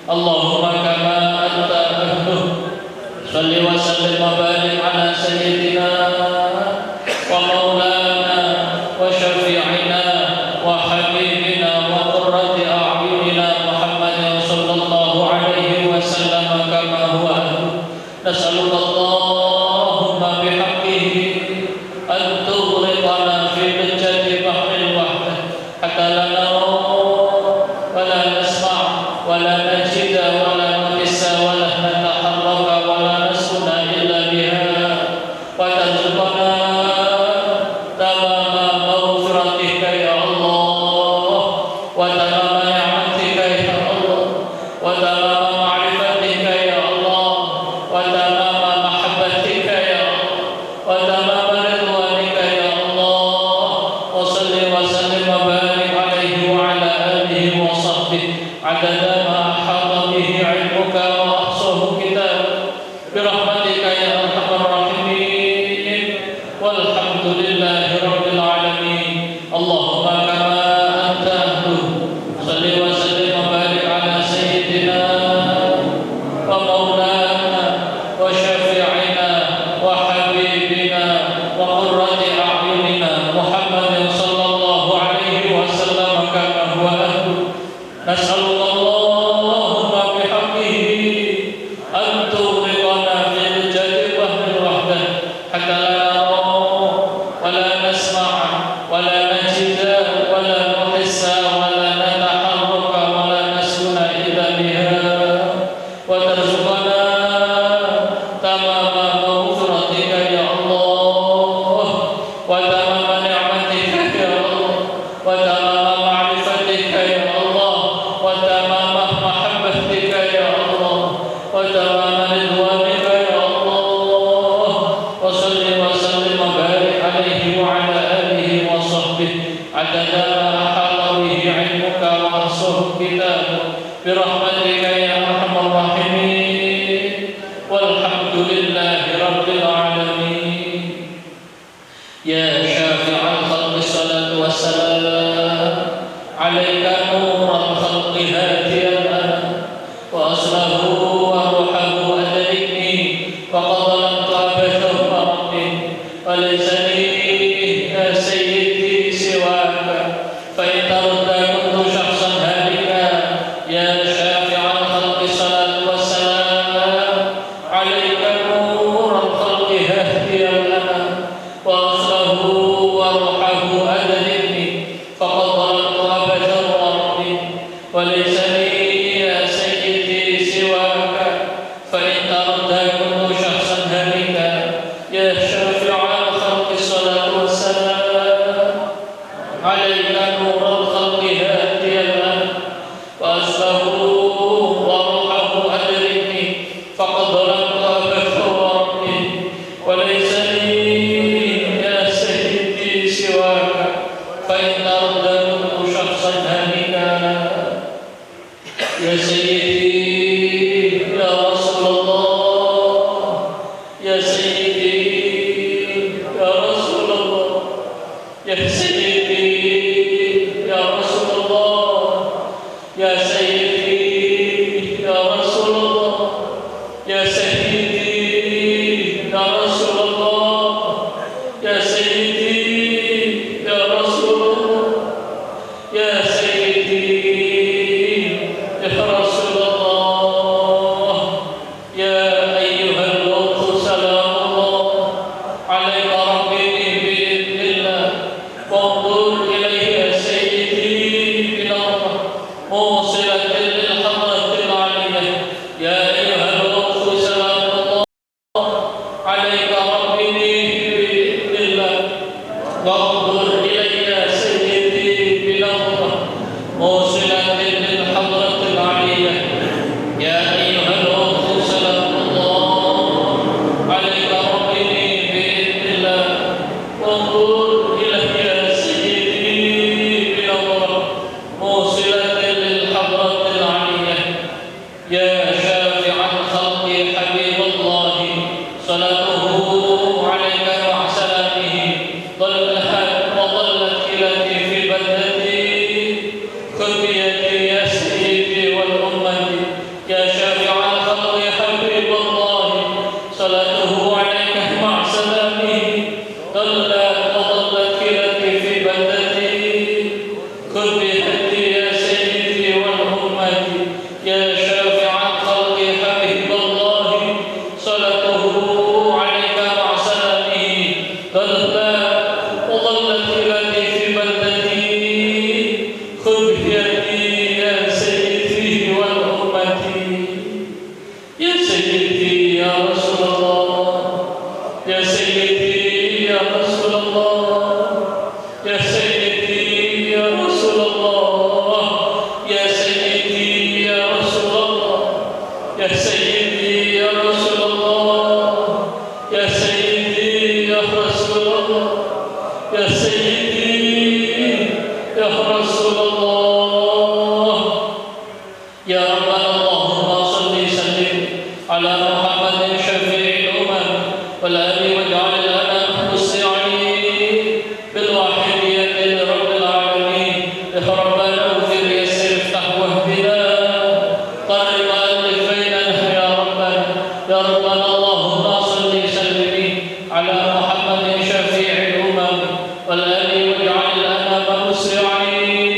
Allahumma kama anta ahluh salli wa sallim wa barik ala sayyidina wa maulana wa syafi'ina wa habibina wa qurrati a'yunina Muhammadin sallallahu alaihi wasallam kama huwa ahluh. Nas'aluka Allahumma bihaqqihi an tughriqana fi lujjati bahril wahdah hatta la nara wa la nasma' wa la najida wa la nuhissa wa la nataharraka wa la nasuna illa biha wa tarzuqana tamama maghfiratika ya Allah wa tamama ni'matika ya Allah wa tamama ma'rifatika ya Allah wa tamama mahabbatika ya Allah wa tamama ridwanika ya Allah wa salli wa sallim wa barik alaihi wa ala alihi wa sahbihi adada ma ahata bihi ilmuka wa ahsahu kitabuk birahmatika ya arhamar rahimin walhamdulillahi rabbil alamin. Allahumma kama anta ahluh salli wa sallim wa barik ala sayyidina wa maulana wa syafi'ina wa habibina wa qurrati a'yunina Muhammadin sallallahu alaihi wasallam kama huwa ahluh. Nas'alullah bihaqqihi an tughriqana fi lujjati bahril wahdah hatta la nara wa la nasma' wa la najida wa la nuhissa wa la nataharraka wa la nasuna illa biha wa tarzuqana tamama maghfiratika يا شافع الخلق الصلاة والسلام عليك نور الخلق هاتيا أنا وأصله وروحه أدركني فقد ظلمت عبثه ربي وليس لي يا سيدي سواك فإن ترد كنت شخصا هالكا يا شافع الخلق الصلاة والسلام عليك نور الخلق هاتيا أنا وأصله وروحه أدركني فقد ظلمت عبثا ربي وليس لي يا سيدي سواك فإن ترد كنت شخصا هالكا يا شافع الخلق الصلاة والسلام عليك نور الخلق هاديا أنا وأصله وروحه أدركني فقد ظلمت عبثا ربي وليس لي يا سيدي سواك فإن ترد كنت شخصا هالكا يا سيدي يا رسول الله يا سيدي يا رسول الله يا سيدي يا رسول الله يا سيدي يا رسول الله يا سيدي يا رسول الله يا سيدي يا رسول الله يا سيدي يا رسول الله يا أيها الغوث سلام الله عليك ربي بإذن الله وانظر إليه يا سيدي بنظرة موصلة للحضرة العلية يا أيها الغوث سلام الله عليك ربي بإذن الله وانظر إليه يا سيدي بنظرة موصلة للحضرة العلية يا أيها الغوث سلام الله عليك ربي بإذن الله وانظر إليه يا سيدي بنظرة موصلة للحضرة العلية يا شافع الخلق حبيب الله صلاته عليك مع سلامه وظلت كلتي في بلدتي خذ بيدي يا سيدي والأمة يا شافع الخلق حبيب الله صلاته عليك مع سلامه وظلت كلتي في بلدتي خذ بيدي يا سيدي والأمة يا شافع الخلق حبيب الله صلاته عليك مع سلامه وظلت كلتي في بلدتي خذ بيدي يا سيدي والأمة يا سيدي يا رسول الله يا سيدي يا رسول الله يا سيدي يا رسول الله يا سيدي يا رسول الله يا سيدي يا رسول الله يا سيدي يا رسول الله يا سيدي يا رسول الله يا ربنا اللهم صل وسلم على محمد شفيع الأمم والآل واجعل الأنام مسرعين بالواحدية لرب العالمين ربنا اغفر يسر افتح واهدنا قرب ألف بيننا يا ربنا اللهم صل وسلم على محمد شفيع الأمم والآل واجعل الأنام مسرعين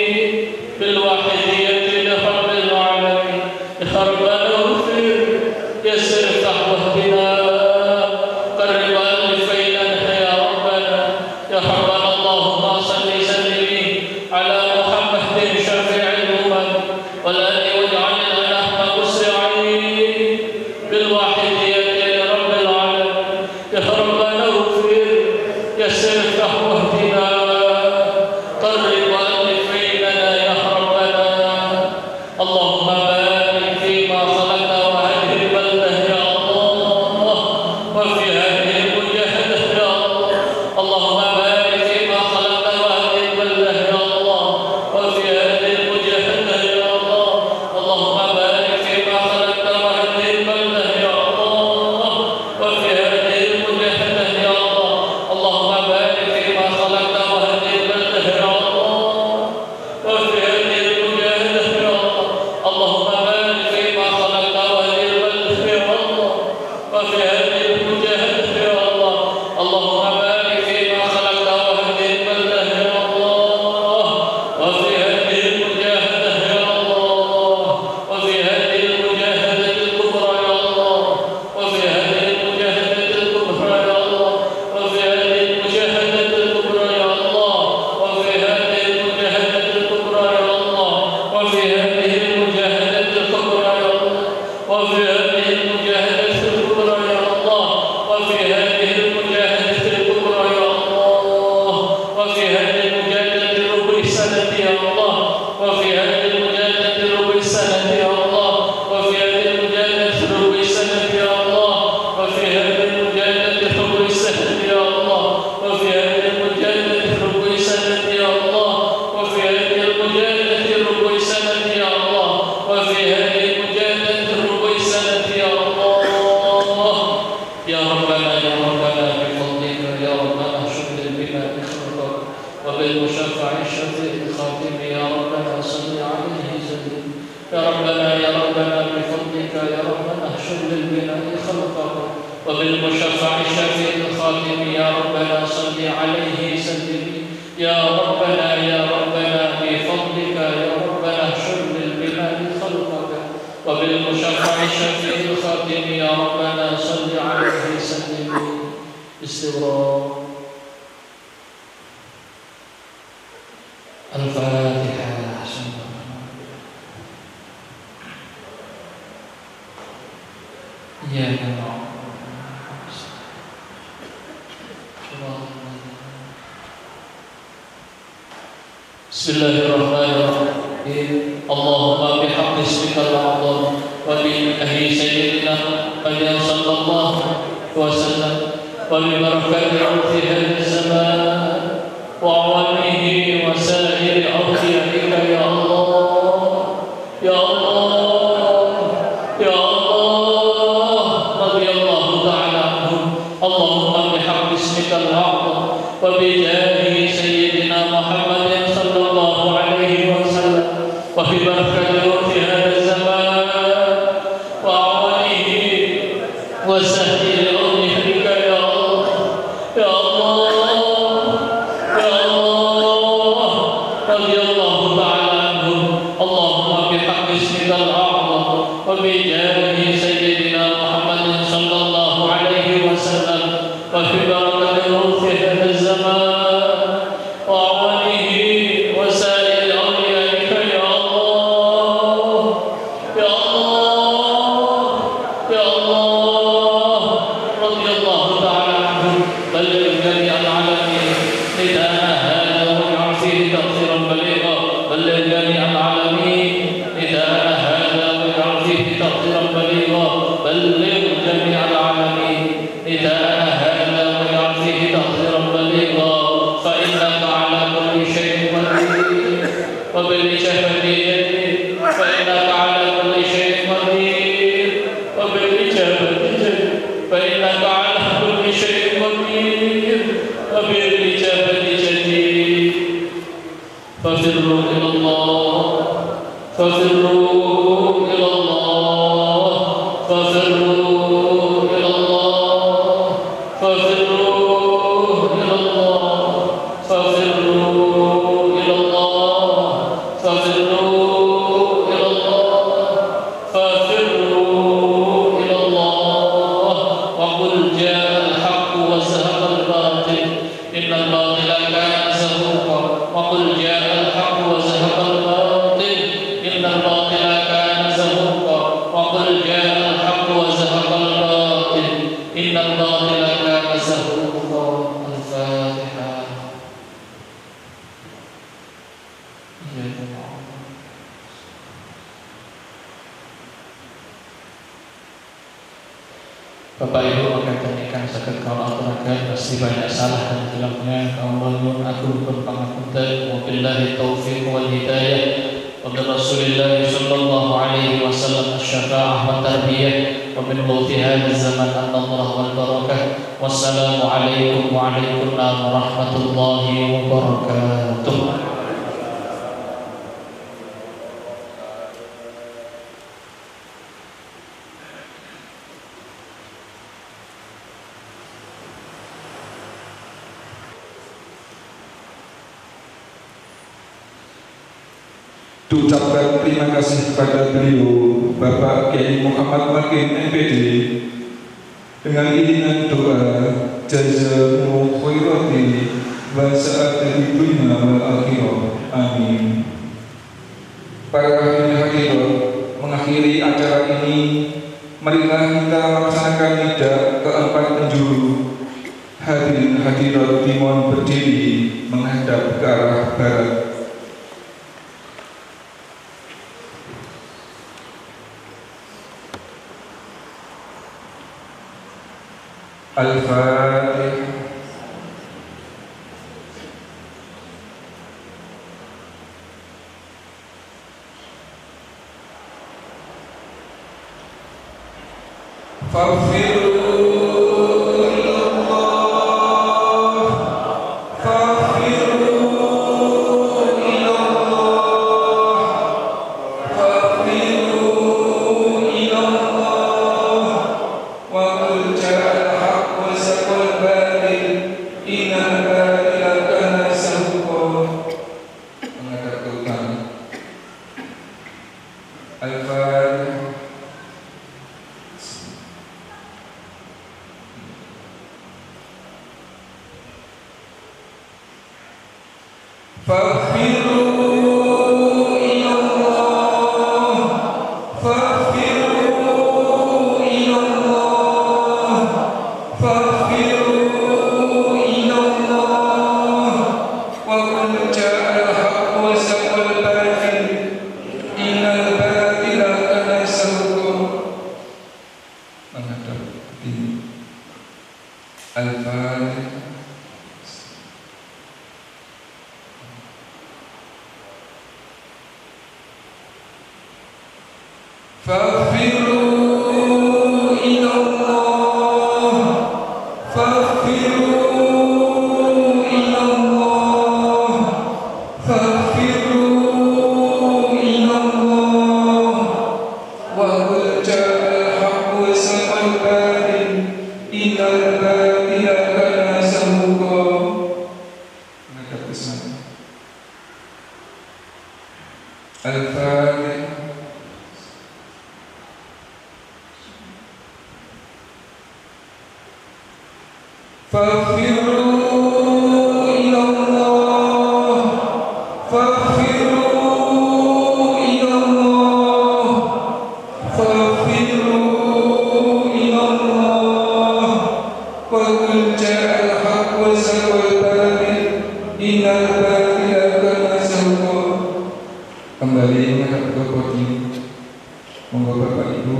وبالمشفع الشفيع الخاتم يا ربنا صل عليه سلم يا ربنا بفضلك يا ربنا شمل بنا خلقك وبالمشفع الشفيع الخاتم يا ربنا صل عليه سلم. استغفار. الفاتحة. يا الله. بسم الله الرحمن الرحيم. اللهم بحق اسمك الأعظم وبجاه سيدنا محمد صلى الله عليه وسلم وببركة عرف هذا الزمان وعوامه وسائر أوليائك يا الله يا الله يا الله رضي الله تعالى عنهم. اللهم بحق اسمك الأعظم وبجاه سيدنا محمد صلى الله عليه وسلم وببركة عرف هذا الزمان وعوامه وسائر أوليائك يا الله يا الله يا الله رضي الله تعالى عنهم. اللهم بحق اسمك الأعظم وبجاه سيدنا محمد صلى الله عليه وسلم وببركة عرف هذا الزمان وعوامه وسائر أوليائك يا الله يا الله يا الله رضي الله تعالى عنهم. بلغ جميع العالمين نداءنا هذا واجعل فيه تأثيرا بليغا. بلغ جميع العالمين نداءنا هذا واجعل فيه تأثيرا بليغا. بلغ جميع العالمين نداءنا هذا واجعل فيه تأثيرا بليغا. فإنك على كل شيء قدير وبالإجابة جدير. فإنك على كل شيء قدير وبالإجابة جدير. فإنك على كل شيء قدير وبالإجابة جدير. ففروا إلى الله ففروا إلى الله ففروا إلى الله ففروا إلى الله ففروا إلى الله ففروا إلى الله ففروا إلى الله. وقل جاء الحق وزهق الباطل إن الباطل كان زهوقا. وقل جاء الحق وزهق الباطل إن الباطل كان زهوقا. وقل جاء الحق وزهق الباطل إن الباطل كان زهوقا. الفاتحة. Bapak Ibu rekan ikan saged kawula aturaken mesti banyak salah dan hilangnya kawula nyuwun agung pun pangapunten. Wabillahi taufiq wal hidayah. Wa bi Rasulillah sallallahu alaihi wasallam asy-syafa'ah wa tarbiyah wa min mauti hadzal zaman an-nadhrah wal barakah. Wassalamu alaikum wa alaikumussalam warahmatullahi wabarakatuh. Ucapkan terima kasih kepada beliau Bapak Kiai Muhammad Makin MPD dengan iringan doa jazakumullahu khairati wa sa'adat dunya wal akhirah. Amin. Para hadirin mengakhiri acara ini, marilah kita laksanakan nida keempat penjuru. Hadirin hadirat dimohon berdiri menghadap ke arah barat. Al-Fatihah. Wa qul jaa innal batila kana zahuqa. Menghadap ke utara. Al-Fatihah. Faghfiru ilallah, faghfiru ilallah, faghfiru ilallah. Wa qul ja'al haqqu wa zahaqal batil, innal batila kana zahuqa. Menghadap di Al-Fatihah. Faghfiru ilallah, faghfiru ilallah, faghfiru ilallah. Wa qul ja'al haqqu wa zahaqal batil, innal batila kana zahuqa. Menghadap ke sana. Al-Fatihah. Faghfiru ilallah, faghfiru ilallah, faghfiru ilallah. Wa qul ja'al haqqu wa zahaqal batil, innal batila kana zahuqa. Kembali menghadap ke podium. Monggo Bapak Ibu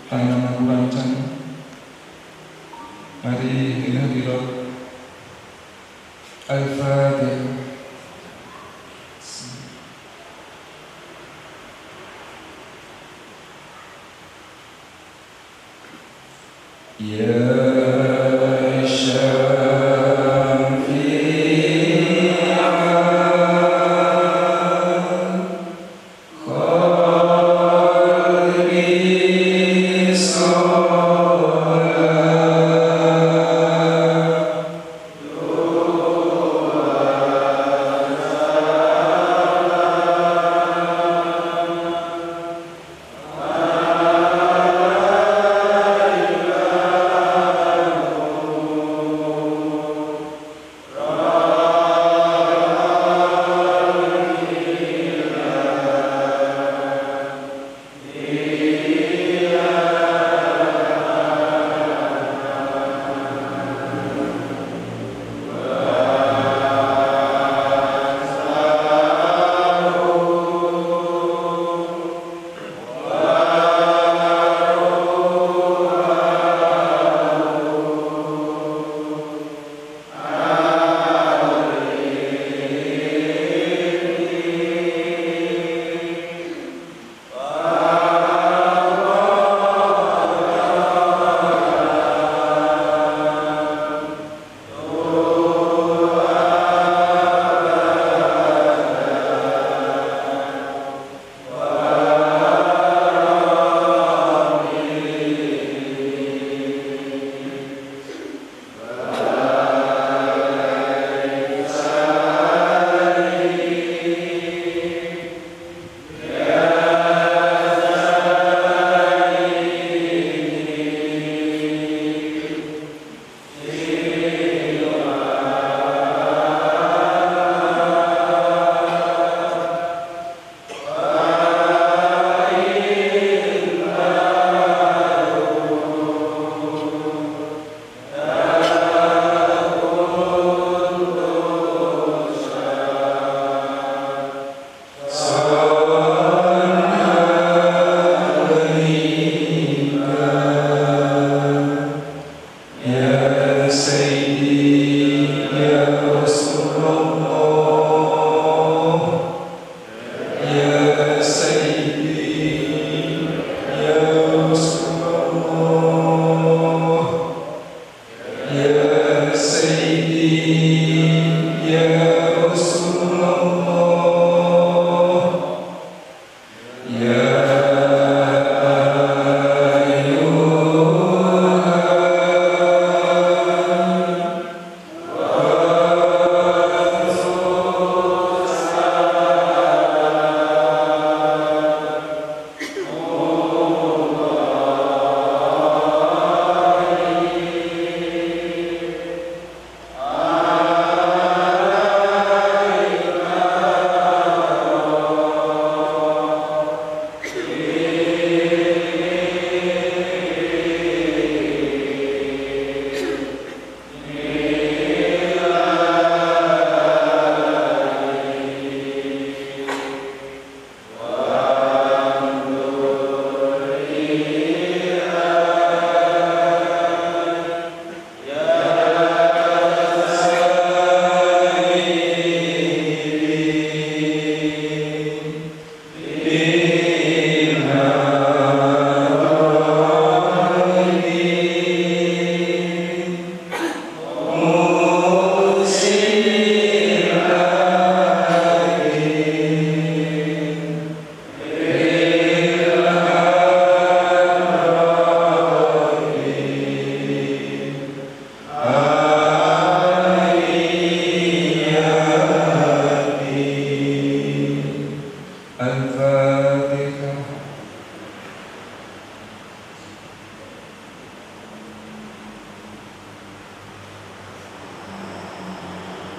tangan aku rancang. Mari kita bilang Al-Fatihah. Ya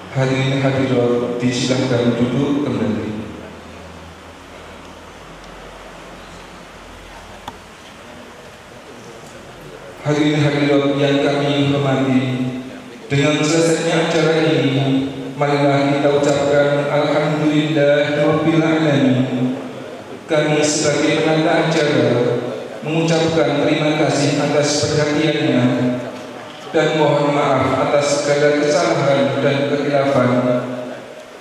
Hadirin hadirat disilahkan duduk kembali. Hadirin hadirat yang kami hormati, dengan selesainya acara ini, marilah kita ucapkan Alhamdulillahirabbil alamin. Kami sebagai penata acara mengucapkan terima kasih atas perhatiannya dan mohon maaf atas segala kesalahan dan kekhilafan.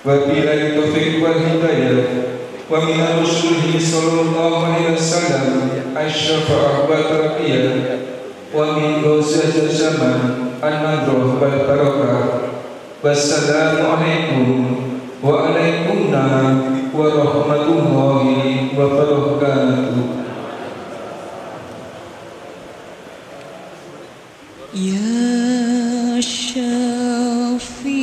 Wabillahi taufiq wal hidayah. Wa min Rasulih sallallahu alaihi wasallam asy-syafa'ah wa tarbiyah wa min ghausati zaman an-nadrah wal barakah. Wassalamu alaikum wa alaikumussalam wa rahmatullahi wa barakatuh. Ya Syafi'